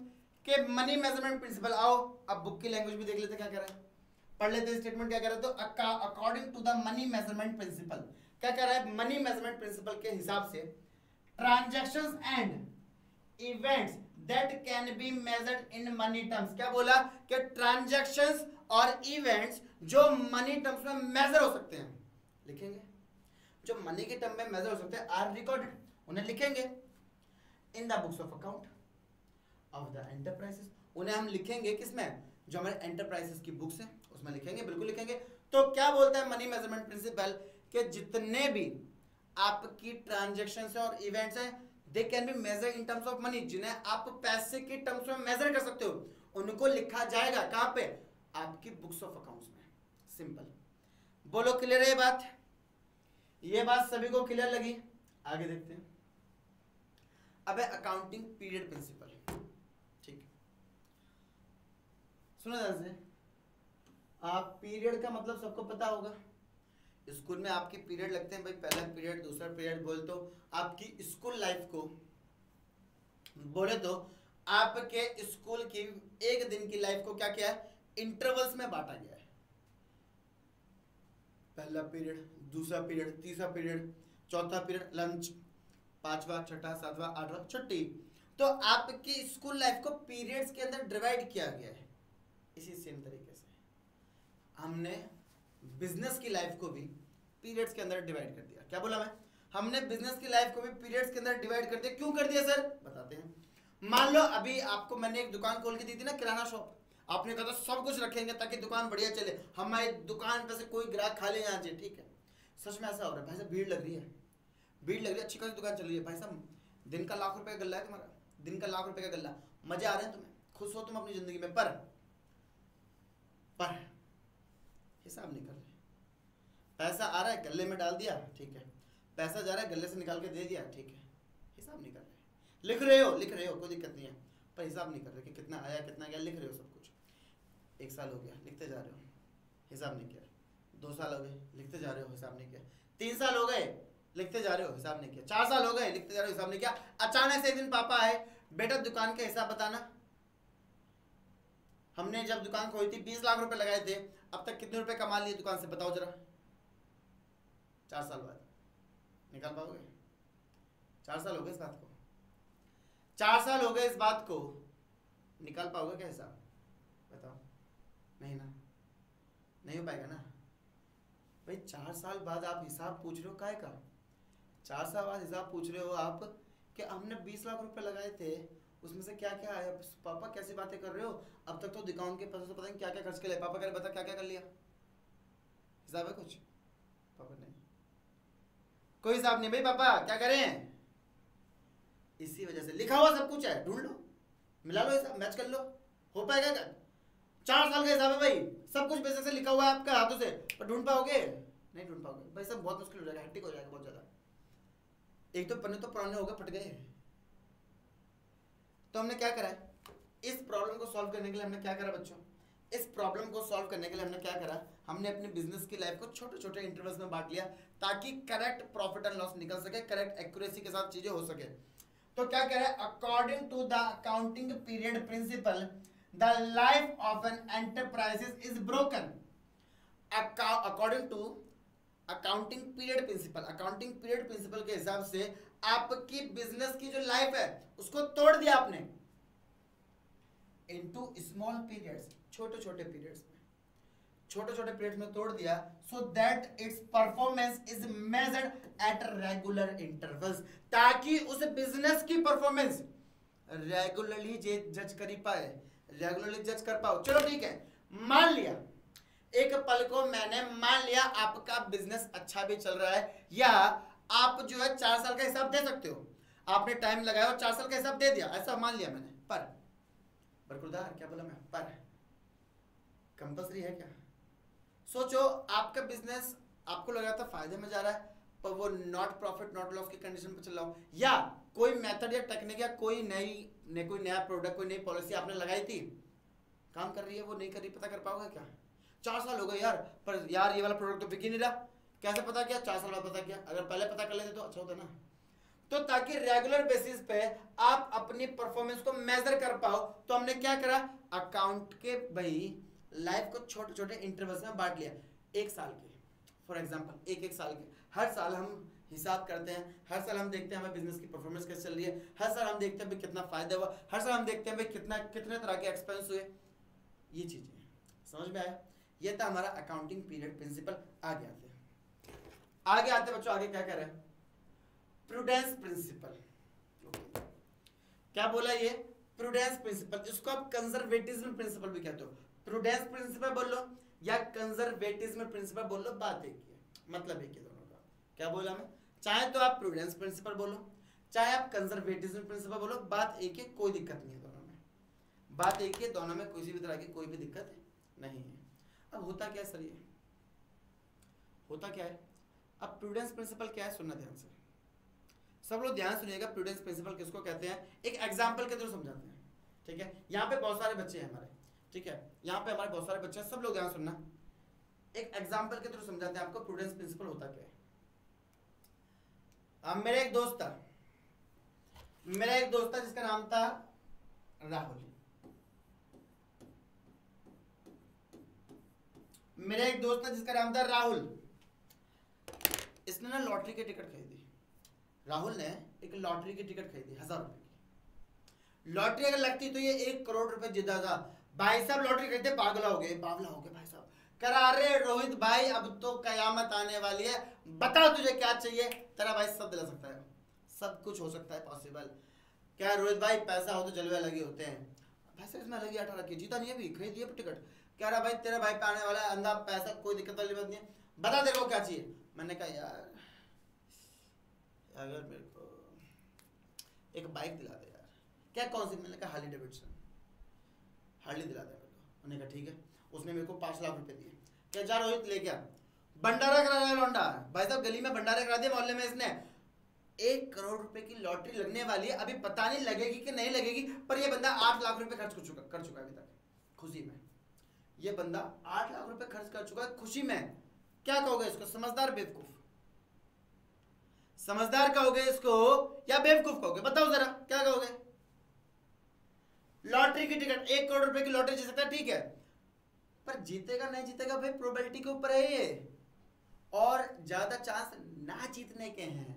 कि मनी मेजरमेंट प्रिंसिपल। आओ अब बुक की लैंग्वेज भी देख लेते क्या कह रहा है, पढ़ लेते हैं स्टेटमेंट क्या कह रहा है। तो according to the money measurement principle क्या कह रहा है, मनी मेजरमेंट प्रिंसिपल के हिसाब से transactions and events that can be measured in money terms. क्या बोला कि ट्रांजैक्शंस और इवेंट्स जो मनी टर्म्स में मेजर हो सकते हैं, लिखेंगे जो मनी के टर्म में मेजर हो सकते हैं आर रिकॉर्डेड, उन्हें लिखेंगे in the books of account of the enterprises. उन्हें हम लिखेंगे किसमें, जो हमारे एंटरप्राइजेस की बुक्स हैं उसमें लिखेंगे, बिल्कुल लिखेंगे। तो क्या बोलता है मनी मेजरमेंट प्रिंसिपल कि जितने भी आपकी ट्रांजैक्शंस हैं और इवेंट्स हैं they can be measure in terms of money, जिन्हें आप पैसे के टर्म्स में मेजर कर सकते हो उनको लिखा जाएगा कहां पे, आपकी बुक्स ऑफ अकाउंट्स में। सिंपल, बोलो क्लियर है ये बात? ये बात सभी को क्लियर लगी? आगे देखते हैं। अब है अकाउंटिंग पीरियड प्रिंसिपल। ठीक, सुनो ध्यान से। आप पीरियड का मतलब सबको पता होगा, स्कूल में आपके पीरियड लगते हैं भाई, पहला पीरियड दूसरा पीरियड बोल। तो आपकी स्कूल लाइफ को बोले तो आपके स्कूल की एक दिन की लाइफ को क्या किया है, इंटरवल्स में बांटा गया है। पहला पीरियड, दूसरा पीरियड, तीसरा पीरियड, चौथा पीरियड लंच, पांचवा, छठा, सातवां, आठवां छुट्टी। तो आपकी स्कूल लाइफ को पीरियड्स के अंदर डिवाइड किया गया है। इसी सेम तरीके से हमने बिजनेस की लाइफ को भी पीरियड्स के अंदर डिवाइड कर दिया। क्या बोला मैं, हमने बिजनेस की लाइफ को भी पीरियड्स के अंदर डिवाइड कर दिया। क्यों कर दिया सर, बताते हैं। मान लो अभी आपको मैंने एक दुकान खोल के दी थी ना, किराना शॉप। आपने कहा था सब कुछ रखेंगे ताकि दुकान बढ़िया चले, हमारी दुकान पे से कोई ग्राहक खाली ना जाए। ठीक है, सच में ऐसा हो रहा है भाई साहब, भीड़ लग रही है, भीड़ लग रही है, अच्छी खासी दुकान चल रही है भाई साहब। दिन का लाख रुपए का गल्ला है तुम्हारा, दिन का लाख रुपए का गल्ला, मजे आ रहे हैं तुम्हें, खुश हो तुम अपनी जिंदगी में। पर हिसाब नहीं कर रहे। पैसा आ रहा है गल्ले में डाल दिया, ठीक है, पैसा जा रहा है गल्ले से निकाल के दे दिया, ठीक है, हिसाब नहीं कर रहे। लिख रहे हो कोई दिक्कत नहीं है, पर हिसाब नहीं कर रहे कि कितना आया कितना गया। लिख रहे हो सब कुछ, 1 साल हो गया लिखते जा रहे हो, हिसाब नहीं किया। 2 साल हो गए लिखते जा रहे हो, हिसाब नहीं किया। 3 साल हो गए लिखते जा रहे हो, हिसाब नहीं किया। 4 साल हो गए लिखते जा रहे हो, हिसाब नहीं किया। अचानक से एक दिन पापा आए, बेटा दुकान का हिसाब बताना। हमने जब दुकान खोली थी 20 लाख रुपए लगाए थे, अब तक कितने रुपए कमा लिए दुकान से, बताओ जरा। 4 साल बाद निकाल पाओगे? 4 साल हो गए इस बात को, 4 साल हो गए इस बात को, निकाल पाओगे क्या हिसाब, बताओ? नहीं ना, नहीं हो पाएगा ना भाई। 4 साल बाद आप हिसाब पूछ रहे हो काहे का? 4 साल बाद हिसाब पूछ रहे हो आप कि हमने 20 लाख रुपए लगाए थे, उसमें से क्या क्या आया। पापा कैसी बातें कर रहे हो, अब तक तो दुकान के पैसों से पता नहीं क्या क्या खर्च कर लिया। पापा कह रहे बता क्या क्या कर लिया, हिसाब है कुछ? पापा नहीं, कोई हिसाब नहीं भाई। पापा क्या करें? इसी वजह से लिखा हुआ सब कुछ है, ढूंढ लो, मिला लो, हिसाब मैच कर लो, हो पाएगा क्या? 4 साल का हिसाब है भाई, सब कुछ बेसिक से लिखा हुआ है आपके हाथों से, पर ढूंढ पाओगे? नहीं ढूंढ पाओगे भाई, सब बहुत मुश्किल हो जाएगा, हेक्टिक हो जाएगा बहुत ज्यादा। एक तो पन्ने तो पुराने हो गए, फट गए। तो हमने क्या करा है, इस प्रॉब्लम को सॉल्व करने के लिए हमने क्या करा बच्चों, इस प्रॉब्लम को सॉल्व करने के लिए हमने क्या करा, हमने अपनी बिजनेस की लाइफ को छोटे छोटे इंटरवल्स में बांट लिया ताकि करेक्ट प्रॉफिट एंड लॉस निकल सके, करेक्ट एक्यूरेसी के साथ चीजें हो सके। तो क्या कह रहा है, according to the accounting period principle the life of an enterprises is broken. According to accounting period principle, accounting period principle के हिसाब से आपकी बिजनेस की जो लाइफ है उसको तोड़ दिया आपने इनटू स्मॉल पीरियड्स, छोटे छोटे पीरियड्स में, छोटे छोटे पीरियड्स में तोड़ दिया, so that it's performance is measured at regular intervals, ताकि उस बिजनेस की परफॉर्मेंस रेगुलरली जज कर पाए, रेगुलरली जज कर पाओ। चलो ठीक है, मान लिया एक पल को मैंने मान लिया आपका बिजनेस अच्छा भी चल रहा है, या आप जो है 4 साल का हिसाब दे सकते हो, आपने टाइम लगाया और 4 साल का हिसाब दे दिया, ऐसा मान लिया मैंने। पर बरकुरदार क्या बोला मैं, पर कंपल्सरी है क्या? सोचो आपका बिजनेस आपको लग रहा था फायदे में जा रहा है, पर वो नॉट प्रॉफिट नॉट लॉस की कंडीशन पे चल रहा हो, या कोई मेथड या टेक्निक या कोई नया प्रोडक्ट, कोई नई पॉलिसी आपने लगाई थी, काम कर रही है वो नहीं कर रही, पता कर पाओगे क्या? 4 साल हो गए यार, पर यार ये वाला प्रोडक्ट तो बिक ही नहीं रहा, कैसे पता किया? 4 साल बाद पता किया, अगर पहले पता कर लेते तो अच्छा होता ना। तो ताकि रेगुलर बेसिस पे आप अपनी परफॉर्मेंस को मेजर कर पाओ, तो हमने क्या करा, अकाउंट के भाई लाइफ को छोटे छोटे इंटरवल्स में बांट लिया, 1 साल के, फॉर एग्जांपल एक साल के, हर साल हम हिसाब करते हैं, हर साल हम देखते हैं हमें बिजनेस की परफॉर्मेंस कैसे चल रही है, हर साल हम देखते हैं भाई कितना फायदा हुआ, हर साल हम देखते हैं भाई कितने तरह के एक्सपेंस हुए, ये चीजें समझ में आया? ये था हमारा अकाउंटिंग पीरियड प्रिंसिपल। आगे आते बच्चों, आगे क्या कह रहे हैं, प्रूडेंस प्रिंसिपल। क्या बोला ये, प्रूडेंस प्रिंसिपल, इसको आप कंजर्वेटिज्म प्रिंसिपल भी कहते हो, प्रूडेंस प्रिंसिपल बोल लो या कंजर्वेटिज्म प्रिंसिपल बोल लो, बात एक ही है, मतलब एक ही दोनों का। क्या बोला मैं, चाहे तो आप प्रूडेंस प्रिंसिपल बोलो, चाहे आप कंजर्वेटिज्म प्रिंसिपल बोलो, बात एक है, कोई दिक्कत नहीं है दोनों में, बात एक है, दोनों में किसी भी तरह की कोई भी दिक्कत नहीं है। अब होता क्या है सर, ये होता क्या है, अब प्रूडेंस प्रिंसिपल क्या है, सुनना ध्यान से, सब लोग ध्यान सुनिएगा। प्रूडेंस प्रिंसिपल किसको कहते हैं, एक एग्जांपल के थ्रू समझाते हैं, ठीक है? यहाँ पे बहुत सारे बच्चे हैं हमारे, ठीक है, यहाँ पे हमारे बहुत सारे बच्चे हैं, सब लोग ध्यान सुनना, एक एग्जांपल के थ्रू समझाते हैं आपको प्रूडेंस प्रिंसिपल होता क्या है। अब मेरा एक दोस्त था जिसका नाम था राहुल, मेरा एक दोस्त था जिसका नाम था राहुल, इसने ना लॉटरी की टिकट खरीदी, राहुल ने एक लॉटरी की टिकट खरीदी 1000 रुपए की, लॉटरी अगर लगती तो ये 1 करोड़ रुपए जीता था। भाई साहब लॉटरी खरीदते बावला हो गए भाई साहब, करा रहे रोहित भाई अब तो कयामत आने वाली है, बता तुझे क्या चाहिए, तेरा भाई सब दिला सकता है, सब कुछ हो सकता है पॉसिबल। क्या रोहित भाई, पैसा हो तो जलवे लगे होते हैं, भाई साहब इसमें लगी 18 की, जीता नहीं है भी, खरीद लिया टिकट, कह रहा भाई तेरे भाई पे आने वाला है अंधा पैसा, कोई दिक्कत वाली बात नहीं है, बता तेरे को क्या चाहिए। मैंने कहा यार अगर मेरे को एक बाइक दिला दे यार। क्या कौन सी? मैंने कहा हार्ली डेविडसन, हार्ली दिला दे मेरे को। मैंने कहा ठीक है, उसने मेरे को 5 लाख रुपए दिए, क्या जा रोहित ले गया, भंडारा करा रहा है लौंडा, भाई साहब गली में भंडारा करा दिया मोहल्ले में इसने, 1 करोड़ रुपए की लॉटरी लगने वाली है, अभी पता नहीं लगेगी कि नहीं लगेगी, पर ये बंदा 8 लाख रुपए खर्च कर चुका है अभी तक खुशी में, ये बंदा 8 लाख रुपए खर्च कर चुका है खुशी में। क्या कहोगे इसको, समझदार बेवकूफ? समझदार कहोगे इसको या बेवकूफ कहोगे, बताओ जरा क्या कहोगे? लॉटरी की टिकट 1 करोड़ रुपए की लॉटरी जीत सकता है, ठीक है, पर जीतेगा नहीं जीतेगा भाई प्रोबेबिलिटी के ऊपर है ये, और ज्यादा चांस ना जीतने के हैं।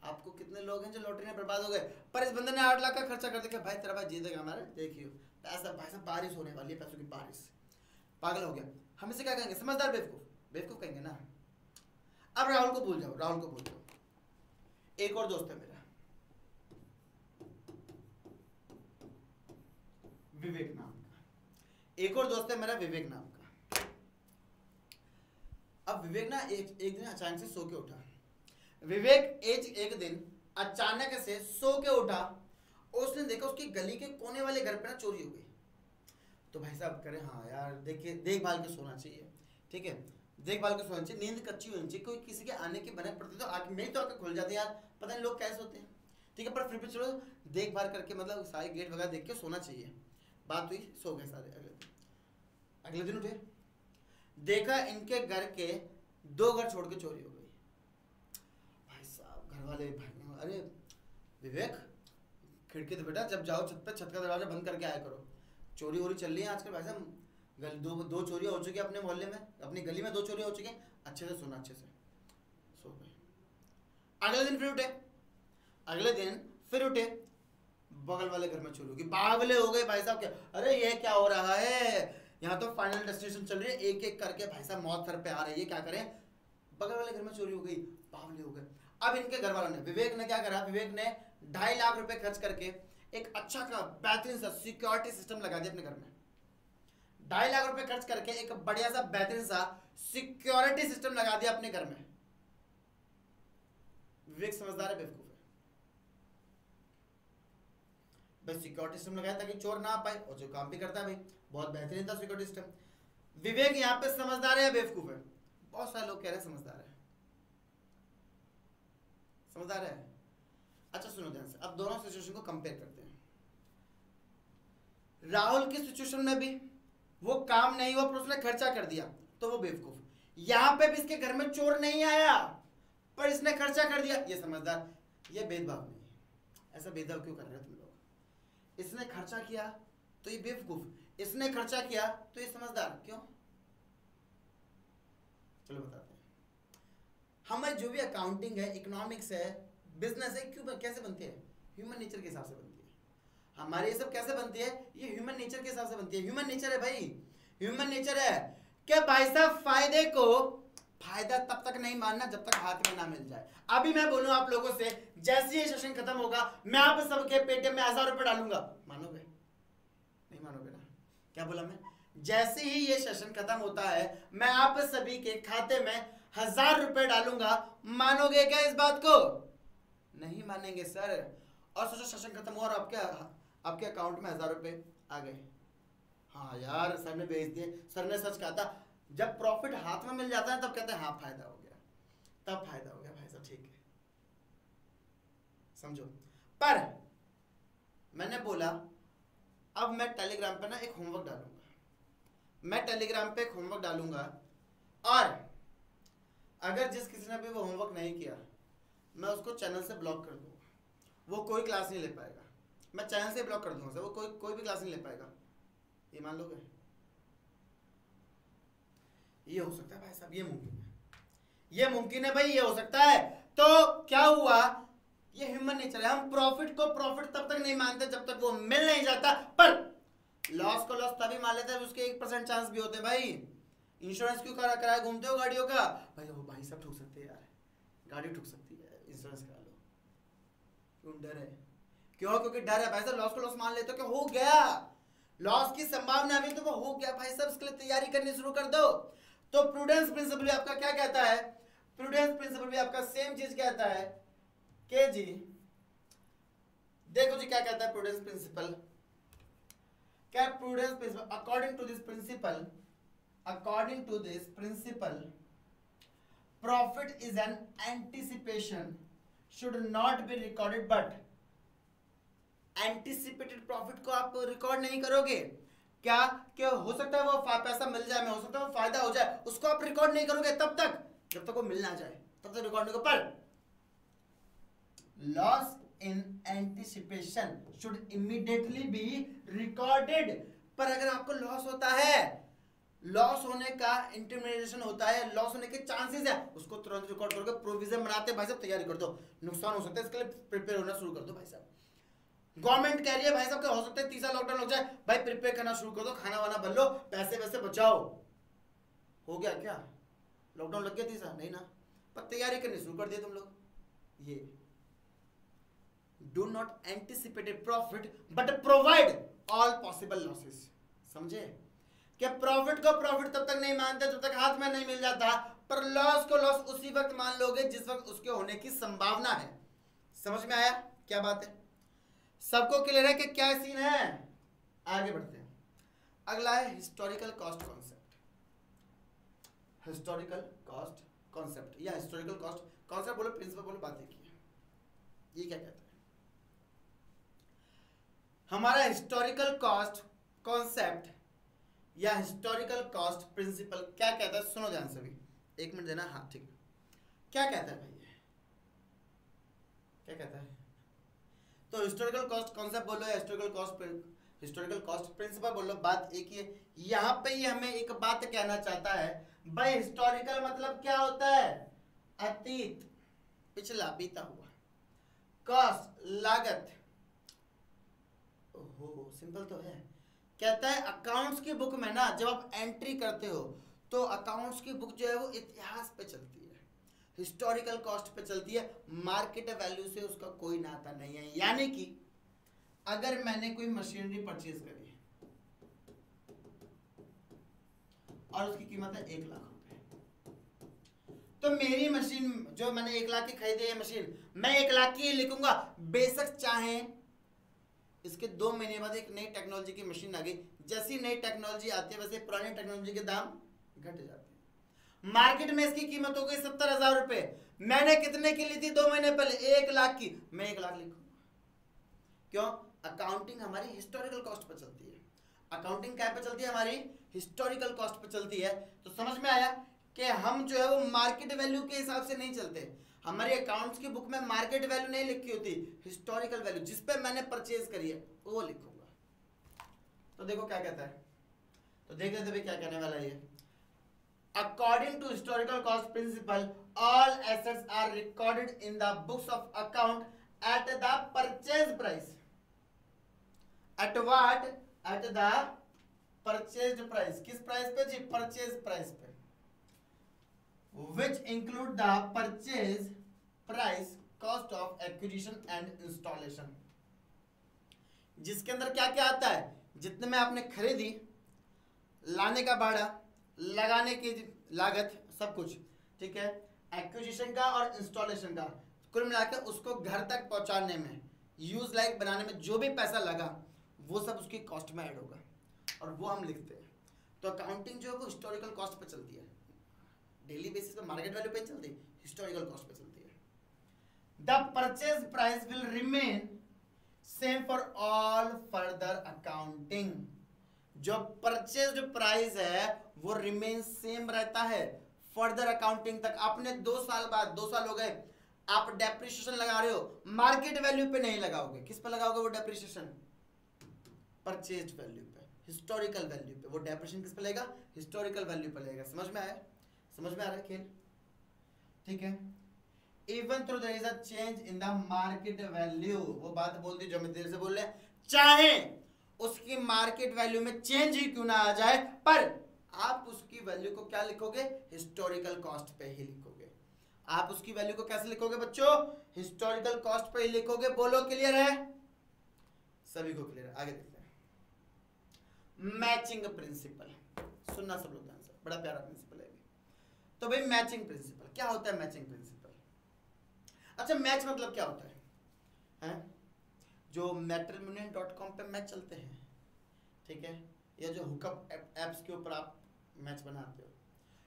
आपको कितने लोग हैं जो लॉटरी में बर्बाद हो गए, पर इस बंदे ने 8 लाख का खर्चा कर दिया, भाई तेरा भाई जीतेगा हमारा, देखियो पैसा, भाई साहब बारिश होने वाली है, पैसों की बारिश, पागल हो गया। हम इसे क्या कहेंगे, समझदार बेवकूफ, बेवकूफ कहेंगे ना। अब राहुल को भूल जाओ, राहुल को भूल जाओ, एक और दोस्त है मेरा विवेक नाम का, एक और दोस्त है मेरा विवेक नाम का। अब विवेक ना एक दिन अचानक से सो के उठा, विवेक एक दिन अचानक से सो के उठा, उसने देखा उसकी गली के कोने वाले घर पे ना चोरी हो गई। तो भाई साहब करें हाँ यार, देखिए देखभाल के सोना चाहिए, ठीक है, देखभाल के सोना चाहिए, नींद कच्ची होनी चाहिए, कोई किसी के आने की बनक पड़ती तो आँख मेरी तो आँखें खुल जाती है यार, पता नहीं लोग कैसे होते हैं, ठीक है, पर फिर भी चलो देखभाल करके मतलब सारे गेट वगैरह देख के सोना चाहिए। बात हुई, सो गए सारे। अगले दिन उठे, देखा इनके घर के 2 घर छोड़ के चोरी हो गई। भाई साहब घर वाले भाई, अरे विवेक खिड़की तो बेटा जब जाओ छत पे छत का दरवाजा बंद करके आया करो, चोरी वोरी चल रही है आजकल भाई साहब, दो चोरी हो चुकी है अपने मोहल्ले में, अपनी गली में 2 चोरी हो चुकी है, अच्छे से सुना, अच्छे से सो गए। अगले दिन फिर उठे, अगले दिन फिर उठे, बगल वाले घर में चोरी होगी, बावले हो गए भाई साहब, क्या अरे ये क्या हो रहा है, यहाँ तो फाइनल डेस्टिनेशन चल रही है, एक एक करके भाई साहब मौत सर पे आ रही है, क्या करें, बगल वाले घर में चोरी हो गई, बावले हो गए। अब इनके घर वालों ने, विवेक ने क्या करा, विवेक ने 2.5 लाख रुपए खर्च करके एक अच्छा का बेहतरीन सा सिक्योरिटी सिस्टम लगा दिया अपने घर में। 2.5 लाख रुपए खर्च करके एक बढ़िया सा बेहतरीन सा सिक्योरिटी सिस्टम लगा दिया अपने घर में। विवेक समझदार है बेवकूफ है, बस सिक्योरिटी सिस्टम लगाया ताकि चोर ना आ पाए, और जो काम भी करता है भाई बहुत बेहतरीन था सिक्योरिटी सिस्टम। विवेक यहाँ पे समझदार है या बेवकूफ है? बहुत सारे लोग कह रहे हैं समझदार है, समझदार है। अच्छा सुनो ध्यान से, अब दोनों सिचुएशन को कंपेयर करते हैं। राहुल की सिचुएशन में भी वो काम नहीं हुआ पर उसने खर्चा कर दिया तो वो बेवकूफ, यहां पे भी इसके घर में चोर नहीं आया पर इसने खर्चा कर दिया, ये समझदार। ये भेदभाव नहीं है, ऐसा भेदभाव क्यों कर रहे हो तुम लोग? इसने खर्चा किया तो ये बेवकूफ, इसने खर्चा किया तो ये समझदार, क्यों? चलो बताते हैं। हमारी जो भी अकाउंटिंग है, इकोनॉमिक्स है, बिजनेस है, क्यों कैसे बनती है? ह्यूमन नेचर के हिसाब से बनती है। हमारी ये सब कैसे बनती है? ये ह्यूमन नेचर के हिसाब से बनती है। ह्यूमन नेचर है भाई, ह्यूमन नेचर है कि भाई साहब फायदे को फायदा तब तक नहीं मानना जब तक हाथ में ना मिल जाए। अभी मैं बोलूं आप लोगों से, जैसे ये सेशन खत्म होगा मैं आप सबके पेटीएम में 1000 रुपए डालूंगा, मानोगे? नहीं मानोगे ना? क्या बोला मैं? जैसे ही ये सेशन खत्म होता है मैं आप सभी के खाते में 1000 रुपए डालूंगा, मानोगे क्या इस बात को? नहीं मानेंगे सर। और सोचो सेशन खत्म हुआ और आपके अकाउंट में 1000 रुपए आ गए। हाँ यार सर ने भेज दिए, सर ने सच कहा था, जब प्रॉफिट हाथ में मिल जाता है तब कहते हैं हाँ फायदा हो गया, तब फायदा हो गया भाई साहब, ठीक है समझो। पर मैंने बोला अब मैं टेलीग्राम पे ना एक होमवर्क डालूंगा, मैं टेलीग्राम पे एक होमवर्क डालूंगा, और अगर जिस किसी ने भी वो होमवर्क नहीं किया मैं उसको चैनल से ब्लॉक कर दूंगा, वो कोई क्लास नहीं ले पाएगा, मैं चैनल से ब्लॉक कर दूंगा, वो कोई भी क्लास नहीं ले पाएगा। ये मान लोगे? ये हो सकता है भाई साहब, ये मुमकिन है, ये मुमकिन है भाई, ये हो सकता है। तो क्या हुआ? ये ह्यूमन नेचर है, हम प्रॉफिट को प्रॉफिट तब तक नहीं मानते जब तक वो मिल नहीं जाता, पर लॉस को लॉस तभी मान लेते हैं उसके 1% चांस भी होते हैं भाई। इंश्योरेंस क्यों कराए घूमते हो गाड़ियों का? भाई सब ठुक सकते हैं यार, गाड़ी ठुक सकती है, इंश्योरेंस करा लो। क्यों डर है? क्यों? क्योंकि डर है भाई साहब, लॉस को लॉस मान लेते हो कि हो गया, लॉस की संभावना अभी तो वो हो गया भाई साहब, इसके लिए तैयारी करनी शुरू कर दो। तो प्रूडेंस प्रिंसिपल भी आपका क्या कहता है? प्रूडेंस प्रिंसिपल भी आपका सेम चीज कहता है कि जी देखो जी क्या कहता है प्रूडेंस प्रिंसिपल, क्या prudence principle, according to this principle profit is an anticipation should not be recorded, but anticipated profit को आप रिकॉर्ड नहीं करोगे क्या? हो सकता है वो पैसा मिल जाए, हो सकता है वो फायदा हो जाए, उसको आप रिकॉर्ड नहीं करोगे तब तक जब तक वो मिल ना जाए, तब तक रिकॉर्ड नहीं करो। पर loss in anticipation should immediately be recorded, पर अगर आपको लॉस होता है, लॉस होने का इंटिमिडेशन होता है, लॉस होने के चांसेस है, उसको तुरंत रिकॉर्ड करोगे, प्रोविजन बनाते भाई साहब, तैयारी कर दो, नुकसान हो सकता है इसके लिए प्रिपेयर होना शुरू कर दो भाई साहब। गवर्नमेंट कह रही है भाई साहब क्या हो सकता है तीसरा लॉकडाउन हो जाए, भाई प्रिपेयर करना शुरू कर दो, खाना वाना बन लो, पैसे वैसे बचाओ। हो गया क्या? लॉकडाउन लग गया तीसरा? नहीं ना, पर तैयारी करनी शुरू कर दिए तुम लोग। ये do not anticipated profit but provide all possible losses, समझे? कि प्रॉफिट को प्रॉफिट तब तक नहीं मानते जब तक हाथ में नहीं मिल जाता, पर लॉस को लॉस उसी वक्त मान लोगे जिस वक्त उसके होने की संभावना है। समझ में आया क्या बात है? सबको क्लियर है कि क्या सीन है? आगे बढ़ते हैं। अगला है historical cost concept. Historical cost concept या हिस्टोरिकल कॉस्ट कॉन्सेप्ट बोलो, प्रिंसिपल बोलो, बात एक ही है। ये क्या कहता है? हमारा हिस्टोरिकल कॉस्ट कॉन्सेप्ट या हिस्टोरिकल कॉस्ट प्रिंसिपल क्या कहता है? सुनो ध्यान से भी, एक मिनट देना। हाँ ठीक, क्या कहता है भाई? क्या कहता है? तो हिस्टोरिकल कॉस्ट कॉन्सेप्ट बोलो या हिस्टोरिकल कॉस्ट प्रिंसिपल बोलो, बात एक ही है। यहाँ पे ही हमें एक बात कहना चाहता है भाई, हिस्टोरिकल मतलब क्या होता है? अतीत, पिछला, बीता हुआ। कॉस्ट, लागत। ओहो, सिंपल तो है। कहता है अकाउंट्स की बुक में ना जब आप एंट्री करते हो तो अकाउंट्स की बुक जो है वो इतिहास पे चलती है, हिस्टोरिकल कॉस्ट पे चलती है, मार्केट वैल्यू से उसका कोई नाता नहीं है। यानी कि अगर मैंने कोई मशीनरी परचेज करी और उसकी कीमत है 1 लाख रुपए, तो मेरी मशीन जो मैंने 1 लाख की खरीदी है मशीन, मैं 1 लाख की लिखूंगा। बेशक चाहे इसके 2 महीने बाद एक नई टेक्नोलॉजी की मशीन आ गई, जैसी नई टेक्नोलॉजी आती है वैसे पुरानी टेक्नोलॉजी के दाम घट जाते हैं। मार्केट में इसकी कीमत हो गई 70,000 रुपए, मैंने कितने की ली थी 2 महीने पहले? 1 लाख की, मैं 1 लाख लिखूंगा। क्यों? अकाउंटिंग हमारी हिस्टोरिकल कॉस्ट पर चलती है। अकाउंटिंग क्या पे चलती है? हमारी हिस्टोरिकल कॉस्ट पे चलती है। तो समझ में आया कि हम जो है वो मार्केट वैल्यू के हिसाब से नहीं चलते। हमारे अकाउंट्स की बुक में मार्केट वैल्यू नहीं लिखी होती, हिस्टोरिकल वैल्यू जिस पे मैंने परचेज करी है वो लिखूंगा। तो देखो क्या कहता है, तो देख लेते भाई क्या कहने वाला है ये। According to historical cost principle, all assets are recorded in the books of account at the purchase price. At what? At the purchased price. किस प्राइस पे जी? परचेज प्राइस पे। Which include the purchase price, cost of acquisition and installation. जिसके अंदर क्या क्या आता है? जितने में आपने खरीदी, लाने का भाड़ा, लगाने की लागत, सब कुछ, ठीक है, एक्विजिशन का और इंस्टॉलेशन का, कुल मिलाकर उसको घर तक पहुंचाने में, यूज लाइक बनाने में जो भी पैसा लगा वो सब उसकी कॉस्ट में ऐड होगा और वो हम लिखते हैं। तो अकाउंटिंग जो है वो हिस्टोरिकल कॉस्ट पे चलती है, डेली बेसिस पे मार्केट वैल्यू पे चलती है, हिस्टोरिकल कॉस्ट पे चलती है। The purchase price will remain same for all further accounting. जो परचेज्ड प्राइस है वो रिमेन सेम रहता है फर्दर अकाउंटिंग तक। आपने 2 साल बाद, 2 साल हो गए, आप डेप्रिसिएशन लगा रहे हो, मार्केट वैल्यू पे नहीं लगाओगे। किस पे लगाओगे वो डेप्रिसिएशन? परचेज्ड वैल्यू पे, हिस्टोरिकल वैल्यू पे। वो डेप्रिसिएशन किस पे लगेगा? हिस्टोरिकल वैल्यू पे लगेगा। समझ में आया? समझ में आ रहा है खेल? ठीक है। Even though there is a change in the market value, वो बात बोल दी जो मैं देर से बोल रहे, चाहे उसकी मार्केट वैल्यू में चेंज ही क्यों ना आ जाए, पर आप उसकी वैल्यू को क्या लिखोगे? हिस्टोरिकल कॉस्ट पे ही लिखोगे। आप उसकी वैल्यू को कैसे लिखोगे बच्चों? हिस्टोरिकल कॉस्ट पे ही लिखोगे। बोलो क्लियर है? सभी को क्लियर है? आगे देखते हैं। मैचिंग प्रिंसिपल, सुनना सब लोग ध्यान से, बड़ा प्यारा प्रिंसिपल है। तो भाई मैचिंग प्रिंसिपल क्या होता है? मैचिंग प्रिंसिपल, अच्छा मैच मतलब क्या होता है? जो matrimonial.com पे मैच चलते हैं, ठीक है, या जो हुकअप एप्स के ऊपर आप मैच बनाते हो।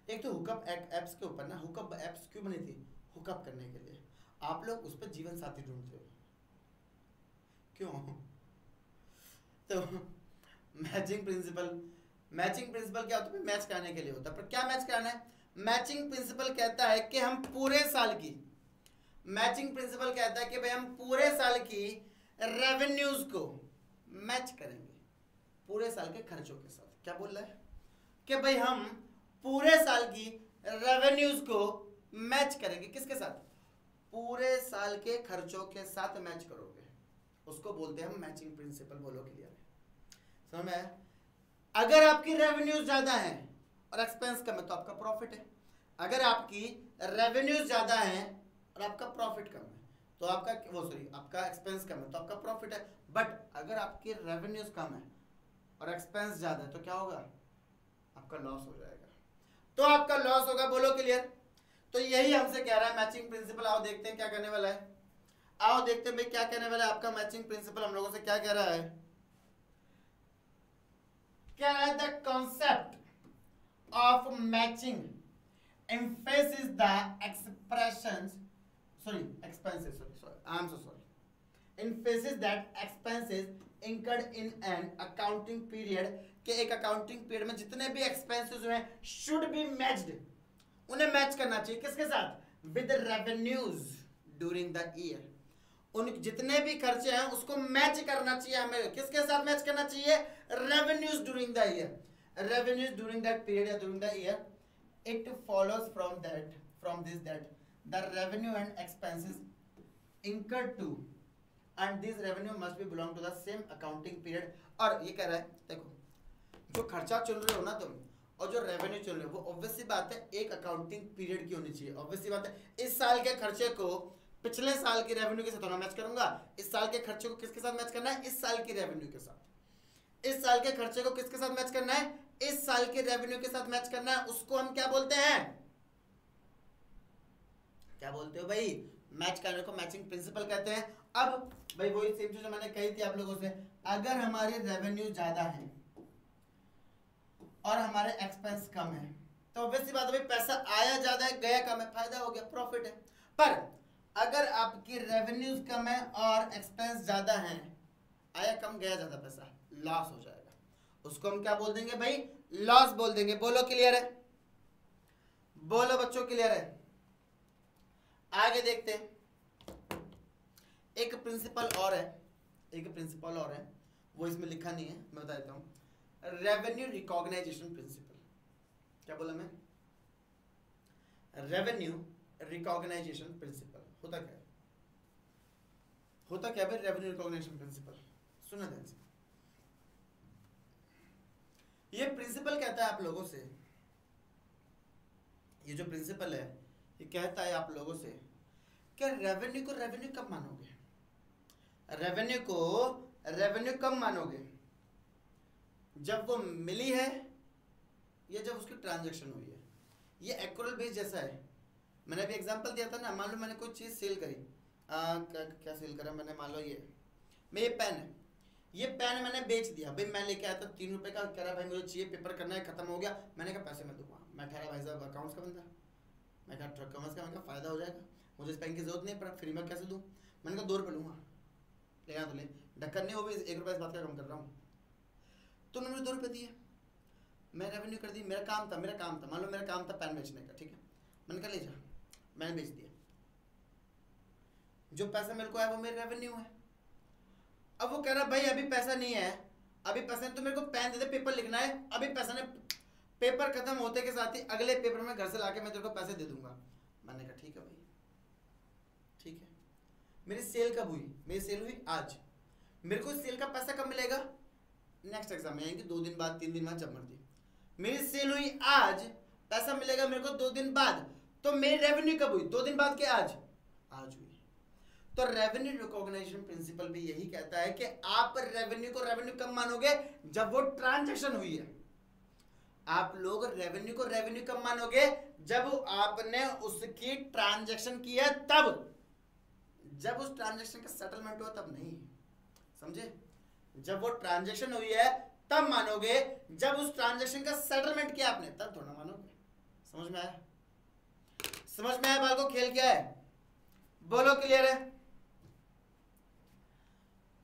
एक तो हुकअप एप्स के ऊपर ना, हुकअप एप्स क्यों बनी थी? हुकअप करने के लिए। आप लोग उस पर जीवन साथी ढूंढते हो, क्यों? तो मैचिंग प्रिंसिपल क्या होता है? मैच कराने के लिए होता है। पर क्या मैच कराना है? मैचिंग प्रिंसिपल कहता है कि हम पूरे साल की, मैचिंग प्रिंसिपल कहता है कि भाई हम पूरे साल की रेवेन्यूज को मैच करेंगे पूरे साल के खर्चों के साथ। क्या बोल रहा है? कि भाई हम पूरे साल की रेवेन्यूज को मैच करेंगे। किसके साथ? पूरे साल के खर्चों के साथ मैच करोगे, उसको बोलते हैं हम मैचिंग प्रिंसिपल। बोलो क्लियर है? समझ में आया? अगर आपकी रेवेन्यूज ज्यादा है और एक्सपेंस कम है तो आपका प्रॉफिट है। अगर आपकी रेवेन्यूज ज्यादा है और आपका प्रॉफिट कम है तो आपका आपका एक्सपेंस कम है तो आपका प्रॉफिट है। बट अगर आपकी रेवेन्यूज कम है और एक्सपेंस ज्यादा है तो क्या होगा? आपका लॉस हो जाएगा। तो आपका लॉस होगा। बोलो क्लियर? तो यही हमसे कह रहा है मैचिंग प्रिंसिपल। आओ देखते हैं क्या कहने वाला है। आओ देखते हैं भाई क्या कहने वाला है आपका मैचिंग प्रिंसिपल। हम लोगों से क्या कह रहा है? क्या है the concept of matching emphasizes the expressions expenses I'm so sorry emphasizes that expenses incurred in an accounting period के एक accounting period में जितने भी expenses हुए should be matched, उन्हें मैच करना चाहिए किसके साथ, with the revenues during the year, उन जितने भी खर्चे हैं उसको मैच करना चाहिए हमें, किसके साथ मैच करना चाहिए, revenues during the year, revenues during that period या during the year. It follows from this that the revenue and expenses incurred to and this revenue must be belong to the same accounting period. और ये कह रहा है देखो जो खर्चा चुन रहे हो ना तुम और जो रेवेन्यू चुन रहे हो वो ऑब्वियसली बात है एक अकाउंटिंग पीरियड की होनी चाहिए, ऑब्वियसली बात है। इस साल के खर्चे को पिछले साल की रेवेन्यू के साथ मैच करूंगा, इस साल के खर्चे को किसके साथ मैच करना है, इस साल की रेवेन्यू के साथ, इस साल के खर्चे को किसके साथ मैच करना है, इस साल के रेवेन्यू के साथ मैच करना है, उसको हम क्या बोलते हैं, क्या बोलते हो भाई, मैच करने को मैचिंग प्रिंसिपल कहते हैं। अब भाई वही सेम चीज जो मैंने कही थी आप लोगों से, अगर हमारे रेवेन्यू ज्यादा है और हमारे एक्सपेंस कम है तो ऑब्वियसली बात है भाई पैसा आया ज्यादा है गया कम है, फायदा हो गया, प्रॉफिट है। पर अगर आपकी रेवेन्यूज कम है और एक्सपेंस ज्यादा है, आया कम गया ज्यादा पैसा, लॉस हो जाएगा, उसको हम क्या बोल देंगे भाई, लॉस बोल देंगे। बोलो क्लियर है, बोलो बच्चों क्लियर है। आगे देखते हैं, एक प्रिंसिपल और है, एक प्रिंसिपल और है, वो इसमें लिखा नहीं है, मैं बता देता हूँ, रेवेन्यू रिकॉग्नाइजेशन प्रिंसिपल। क्या बोला मैं, रेवेन्यू रिकॉग्नाइजेशन प्रिंसिपल होता क्या है, होता क्या भाई रेवेन्यू रिकॉग्नाइजेशन प्रिंसिपल, सुना ध्यान से। ये प्रिंसिपल कहता है आप लोगों से, ये जो प्रिंसिपल है ये कहता है आप लोगों से कि रेवेन्यू को रेवेन्यू कब मानोगे, रेवेन्यू को रेवेन्यू कब मानोगे, जब वो मिली है या जब उसकी ट्रांजैक्शन हुई है। ये एक्यूरेट बेस जैसा है, मैंने अभी एग्जांपल दिया था ना, मान लो मैंने कोई चीज़ सेल करी, क्या सेल करा मैंने, मान लो ये पेन है, ये पेन मैंने बेच दिया भाई, मैं लेके आया था 3 रुपए का, कह रहा भाई मुझे चाहिए, पेपर करना है, खत्म हो गया, मैंने कहा पैसे मैं दूंगा, मैं ठहरा भाई साहब अकाउंट्स का बंदा, मैं कहा कॉमर्स का, मैं कहा फायदा हो जाएगा, मुझे इस पेन की जरूरत नहीं है पर फ्री में कैसे दूँ, मैंने कहा 2 रुपये लूँगा, लेना तो ले, ढक्कन नहीं, वो भी 1 रुपये इस बात का कम कर रहा हूँ, तुमने मुझे 2 रुपये दिए, मैं रेवेन्यू कर दी, मेरा काम था, मान लो मेरा काम था पेन बेचने का, ठीक है, मैंने कहा ले जा, मैंने बेच दिया, जो पैसा मेरे को आया वो मेरा रेवेन्यू है। अब वो कह रहा भाई अभी पैसा नहीं है, अभी पैसा नहीं तो मेरे को पेन दे दे, पेपर लिखना है, अभी पैसा नहीं, पेपर खत्म होते के साथ ही अगले पेपर में घर से लाके मैं तेरे को पैसे दे दूंगा। मैंने कहा ठीक है भाई, ठीक है। मेरी सेल कब हुई, मेरी सेल हुई आज, मेरे को सेल का पैसा कब मिलेगा, नेक्स्ट एग्जाम में आएंगे 2 दिन बाद 3 दिन बाद, जब मर्जी। मेरी सेल हुई आज, पैसा मिलेगा मेरे को 2 दिन बाद, तो मेरी रेवेन्यू कब हुई, 2 दिन बाद के आज हुई। तो रेवेन्यू रिकॉग्निशन प्रिंसिपल भी यही कहता है कि आप रेवेन्यू को रेवेन्यू कब मानोगे, जब वो ट्रांजैक्शन हुई है। आप लोग रेवेन्यू को रेवेन्यू कब मानोगे, जब आपने उसकी ट्रांजैक्शन की है तब, जब उस ट्रांजैक्शन का सेटलमेंट हुआ तब नहीं, समझे, जब वो ट्रांजैक्शन हुई है तब मानोगे, जब उस ट्रांजैक्शन का सेटलमेंट किया आपने तब थोड़ा मानोगे। समझ में आया, समझ में आया बाल को खेल क्या है, बोलो क्लियर है,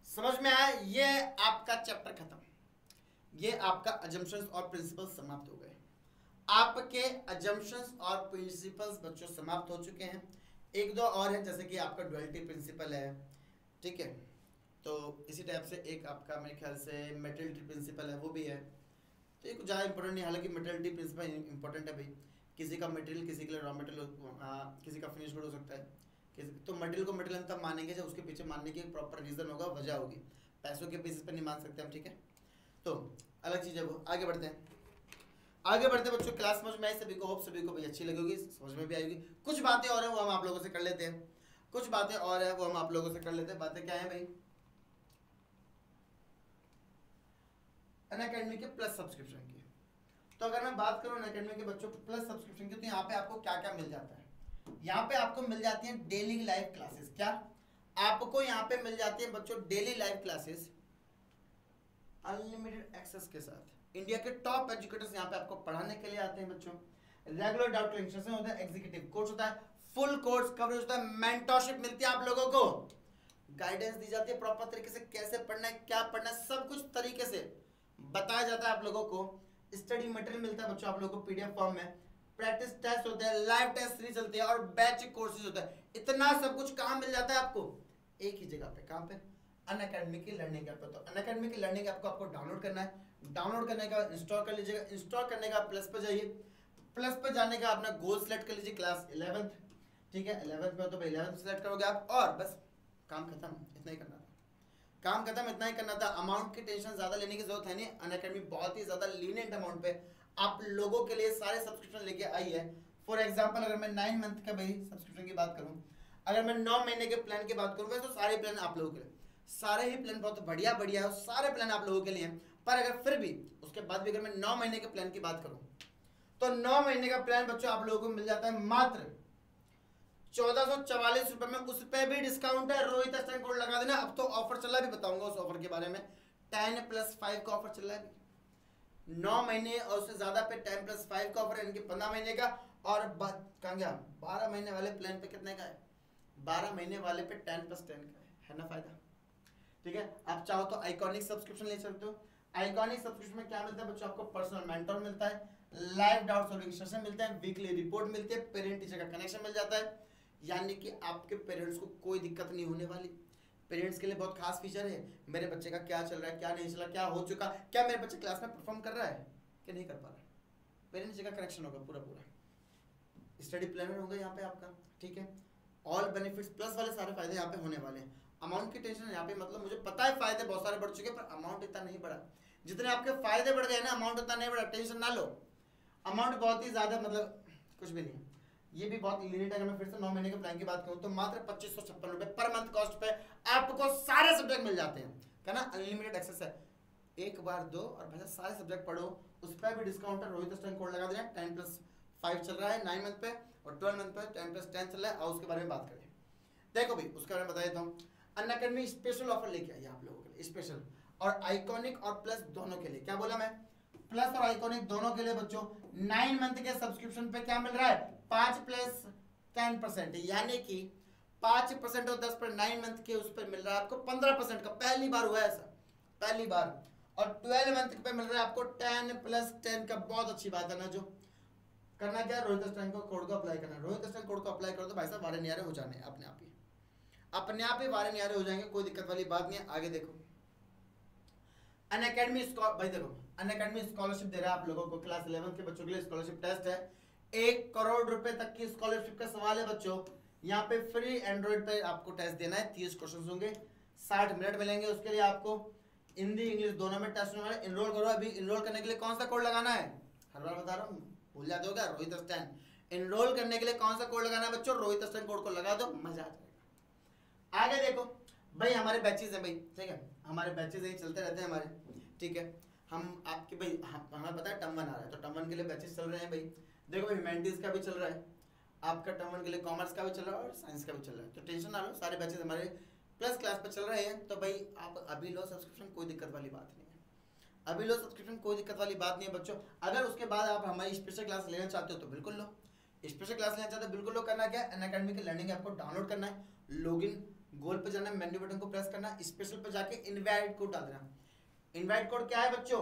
समझ में आया। ये आपका चैप्टर खत्म, ये आपका अजम्पशंस और प्रिंसिपल्स समाप्त हो गए, आपके अजम्पशंस और प्रिंसिपल्स बच्चों समाप्त हो चुके हैं। 1-2 और है, जैसे कि आपका डुअलिटी प्रिंसिपल है, ठीक है, तो इसी टाइप से एक आपका मेरे ख्याल से मेटलिटी प्रिंसिपल है, वो भी है। तो ये कुछ ज़्यादा इंपॉर्टेंट नहीं, हालांकि मेटलिटी प्रिंसिपल इंपॉर्टेंट है भाई, किसी का मटेरियल किसी के लिए रॉ मटेरियल, किसी का फिनिश गुड हो सकता है, तो मटेरियल को मटेरियल हम तब मानेंगे जब उसके पीछे मानने की एक प्रॉपर रीजन होगा, वजह होगी, पैसों के बेसिस पर नहीं मान सकते हम, ठीक है, तो अलग चीज़ है वो। आगे बढ़ते हैं, आगे बढ़ते हैं बच्चों, क्लास समझ में आई सभी को, होप सभी को भाई अच्छी लगेगी, समझ में भी आएगी। कुछ बातें और हैं वो हम आप लोगों से कर लेते हैं, कुछ बातें और हैं वो हम आप लोगों से कर लेते हैं। बातें क्या है भाई, अनअकैडमी के प्लस सब्सक्रिप्शन की। तो अगर मैं बात करूँ अनअकैडमी के बच्चों प्लस सब्सक्रिप्शन की, तो यहाँ पे आपको क्या क्या मिल जाता है, यहाँ पे आपको मिल जाती हैं डेली लाइव क्लासेस। क्या आपको यहाँ पे मिल जाती है बच्चों daily live classes unlimited access के साथ, इंडिया के टॉप एजुकेटर्स यहाँ पे आपको पढ़ाने के लिए आते हैं बच्चों। रेगुलर डाउट क्लियरिंग सेशन होता है, एग्जीक्यूटिव कोर्स होता है, फुल कोर्स कवरेज होता है, मेंटरशिप मिलती है आप लोगों को, गाइडेंस दी जाती है प्रॉपर तरीके से, कैसे पढ़ना है, क्या पढ़ना है, सब कुछ तरीके से बताया जाता है आप लोगों को। स्टडी मटेरियल मिलता है बच्चों आप लोगों को पीडीएफ फॉर्म में, प्रैक्टिस टेस्ट होते हैं, लाइव टेस्ट सीरीज चलती है और बैच कोर्सेज होता है। इतना सब कुछ कहाँ मिल जाता है आपको? एक ही जगह पे। कहाँ पे? अनअकैडमी की लर्निंग ऐप पे। तो अनअकैडमी की लर्निंग ऐप को आपको डाउनलोड करना है, डाउनलोड करने का इंस्टॉल कर लीजिएगा, इंस्टॉल करने का प्लस पे जाइए, प्लस पे जाने का अपना गोल सेलेक्ट कर लीजिए, क्लास 11th, ठीक है 11th में तो भाई 11th सेलेक्ट करोगे आप और बस काम खत्म। इतना ही करना था, काम खत्म, इतना ही करना था। अमाउंट की टेंशन ज्यादा लेने की जरूरत है नहीं, अनअकैडमी बहुत ही ज्यादा लीनियंट अमाउंट पे आप लोगों के लिए सारे सब्सक्रिप्शन लेके आई है। फॉर एग्जांपल अगर मैं 9 मंथ का भाई सब्सक्रिप्शन की बात करूं, अगर मैं 9 महीने के प्लान की बात करूं, वैसे तो सारे प्लान आप लोगों के लिए, सारे ही प्लान बहुत बढ़िया बढ़िया है, सारे प्लान आप लोगों के लिए हैं। पर अगर फिर भी उसके बाद भी अगर मैं 9 महीने के प्लान की बात करूं तो 9 महीने का प्लान बच्चों आप लोगों को मिल जाता है मात्र 1444 रुपए में। उस पर भी डिस्काउंट है, रोहित स्टैंड कोड लगा देना। अब तो ऑफर चल रहा है, भी बताऊंगा उस ऑफर के बारे में। 10+5 का ऑफर चल रहा है, 9 महीने और उससे ज्यादा पे 10+5 का ऑफर है, यानी कि 15 महीने का। और कहाँ गया 12 महीने वाले प्लान पे कितने का है? 12 महीने वाले पे 10+10 का है ना फायदा। ठीक है, आप चाहो तो आइकॉनिक सब्सक्रिप्शन ले सकते हो। आइकॉनिक सब्सक्रिप्शन में क्या मिलता है बच्चों? आपको पर्सनल मेंटर मिलता है, लाइव डाउट सॉल्विंग सेशन मिलता है, वीकली रिपोर्ट मिलती है, पेरेंट टीचर का कनेक्शन मिल जाता है, यानी कि आपके पेरेंट्स को कोई दिक्कत नहीं होने वाली। पेरेंट्स के लिए बहुत खास फीचर है, मेरे बच्चे का क्या चल रहा है, क्या नहीं चल रहा, क्या हो चुका, क्या मेरे बच्चे क्लास में परफॉर्म कर रहा है कि नहीं कर पा रहा है, पेरेंट्स का कनेक्शन होगा पूरा पूरा। स्टडी प्लानर होगा यहाँ पे आपका, ठीक है। ऑल बेनिफिट्स प्लस वाले सारे फायदे यहाँ पे होने वाले हैं। अमाउंट की टेंशन यहाँ पे, मतलब मुझे पता है फायदे बहुत सारे बढ़ चुके हैं, पर अमाउंट इतना नहीं बढ़ा। जितने आपके फायदे बढ़ गए ना, अमाउंट उतना नहीं बढ़ा, टेंशन ना लो। अमाउंट बहुत ही ज्यादा, मतलब कुछ भी नहीं। ये भी बहुत लिमिट है। अगर मैं फिर से 9 महीने के प्लान की बात करूं तो मात्र 2556 रुपए पर मंथ कॉस्ट पे आपको सारे सब्जेक्ट मिल जाते हैं, क्या ना, अनलिमिटेड एक्सेस है। एक बार दो और भैया सारे सब्जेक्ट पढ़ो। उस पर भी डिस्काउंट है, रोहित स्टैंड कोड लगा देना। 10+5 चल रहा है 9 मंथ पे और 12 मंथ पे 10+10 चल रहा है। और उसके बारे में बात करें, देखो भाई उसके बारे में बता देता हूँ। अनअकैडमी स्पेशल ऑफर लेके आई आप लोगों के लिए, स्पेशल और आइकॉनिक और प्लस दोनों के लिए। क्या बोला मैं? प्लस और आइकॉनिक दोनों के लिए बच्चों 9 मंथ के सब्सक्रिप्शन पे क्या मिल रहा है? 5+10%, यानी कि 5% और 10 पर 9 मंथ के उस पर मिल रहा है आपको 15% का। पहली बार हुआ है ऐसा, पहली बार। और 12 मंथ पे मिल रहा है आपको 10+10 का। बहुत अच्छी बात है ना। जो करना क्या है, रोहित स्टैंड को कोड को अप्लाई करना है। रोहित स्टैंड कोड को अप्लाई करो तो भाई साहब वारे नियारे हो जाने अपने आप ही, अपने आप ही वारे नियारे हो जाएंगे, कोई दिक्कत वाली बात नहीं है। आगे देखो, अनअकैडमी भाई देखो, अनअकैडमी स्कॉलरशिप दे रहा है आप लोगों को। क्लास 11 के बच्चों के लिए स्कॉलरशिप टेस्ट है। 1 करोड़ रुपए तक की स्कॉलरशिप का सवाल है बच्चों। यहाँ पे फ्री एंड्रॉइड पे आपको टेस्ट देना है। 30 क्वेश्चन होंगे, 60 मिनट मिलेंगे। उसके लिए आपको हिंदी इंग्लिश दोनों में टेस्ट होने वाले। इनरोल करो। अभी इनरोल करने के लिए कौन सा कोड लगाना है? हर बार बता रहा हूँ, भूल जाते हो क्या? रोहित स्टैंड। इनरोल करने के लिए कौन सा कोड लगाना है बच्चों? रोहित स्टैंड कोड को लगा दो, मजा आ जाएगा। आगे देखो भाई, हमारे बैचेज है भाई, ठीक है, हमारे बैचेज यही चलते रहते हैं हमारे, ठीक है। हम आपके भाई हमें पता है टर्म 1 आ रहा है, तो टर्म 1 के लिए बैचेस चल रहे हैं भाई। देखो भाई, ह्यूमैनिटीज का भी चल रहा है आपका, टर्म 1 के लिए कॉमर्स का भी चल रहा है और साइंस का भी चल रहा है। तो टेंशन ना लो, सारे बैचेस हमारे प्लस क्लास पे चल रहे हैं। तो भाई आप अभी लो सब्सक्रिप्शन, कोई दिक्कत वाली बात नहीं है। अभी लो सब्सक्रिप्शन, कोई दिक्कत वाली बात नहीं है बच्चों। अगर उसके बाद आप हमारी स्पेशल क्लास लेना चाहते हो तो बिल्कुल लो। स्पेशल क्लास लेना चाहते हो बिल्कुल लो। करना क्या है, अनअकैडमी की लर्निंग ऐप को डाउनलोड करना है, लॉगिन गोल पे जाना है, मेन्यू बटन को प्रेस करना है, स्पेशल पे जाके इनवाइट कोड डाल देना। इनवाइट कोड क्या है बच्चों?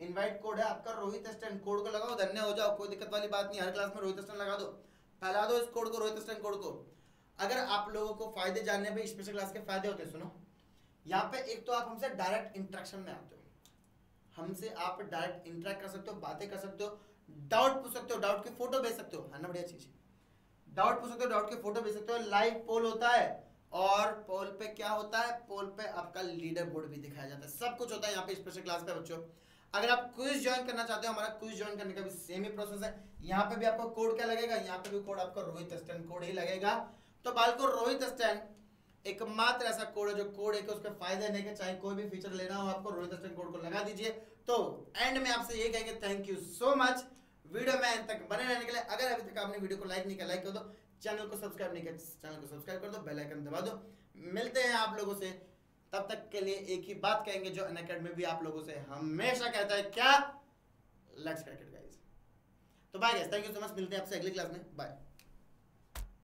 इनवाइट कोड है आपका रोहित स्टैंड। कोड को लगाओ, धन्य हो जाओ, कोई दिक्कत वाली बात नहीं। हर क्लास में रोहित स्टैंड लगा दो, फैला दो इस कोड को, रोहित स्टैंड कोड को। अगर आप लोगों को फायदे जानने में, स्पेशल क्लास के फायदे होते हैं, सुनो। यहाँ पे एक तो आप हमसे डायरेक्ट इंटरेक्शन में आते हो, हमसे आप डायरेक्ट इंटरेक्ट कर सकते हो, बातें कर सकते हो, डाउट पूछ सकते हो, डाउट की फोटो भेज सकते हो, है ना, बढ़िया चीज। डाउट पूछ सकते हो, डाउट की फोटो भेज सकते हो। लाइव पोल होता है और पोल पे क्या होता है? पोल पे आपका लीडर बोर्ड भी दिखाया जाता है। सब कुछ होता है यहाँ पे स्पेशल क्लास पे बच्चों। अगर आप क्विज ज्वाइन करना चाहते हो, हमारा क्विज ज्वाइन करने का भी सेम ही प्रोसेस है। यहाँ पे भी आपको कोड क्या लगेगा? यहाँ पे भी कोड आपका रोहित स्टैंड कोड ही लगेगा। तो बालको रोहित स्टैंड एकमात्र ऐसा कोड है जो कोड है कि उसके फायदे नहीं के, चाहे कोई भी फीचर लेना हो आपको, रोहित स्टैंड कोड को लगा दीजिए। तो एंड में आपसे ये कहेंगे thank you so much video में एंड तक बने रहने के लिए। अगर अभी तक आपने वीडियो को लाइक नहीं किया, लाइक कर दो। चैनल को सब्सक्राइब नहीं किया, चैनल को सब्सक्राइब कर दो, बेल आइकन दबा दो। मिलते हैं आप लोगों से, तब तक के लिए एक ही बात कहेंगे जो अनअकैडमी भी आप लोगों से हमेशा कहता है, क्या? Let's get it guys. तो bye guys, thank you so much, मिलते हैं आपसे अगली क्लास में, बाय।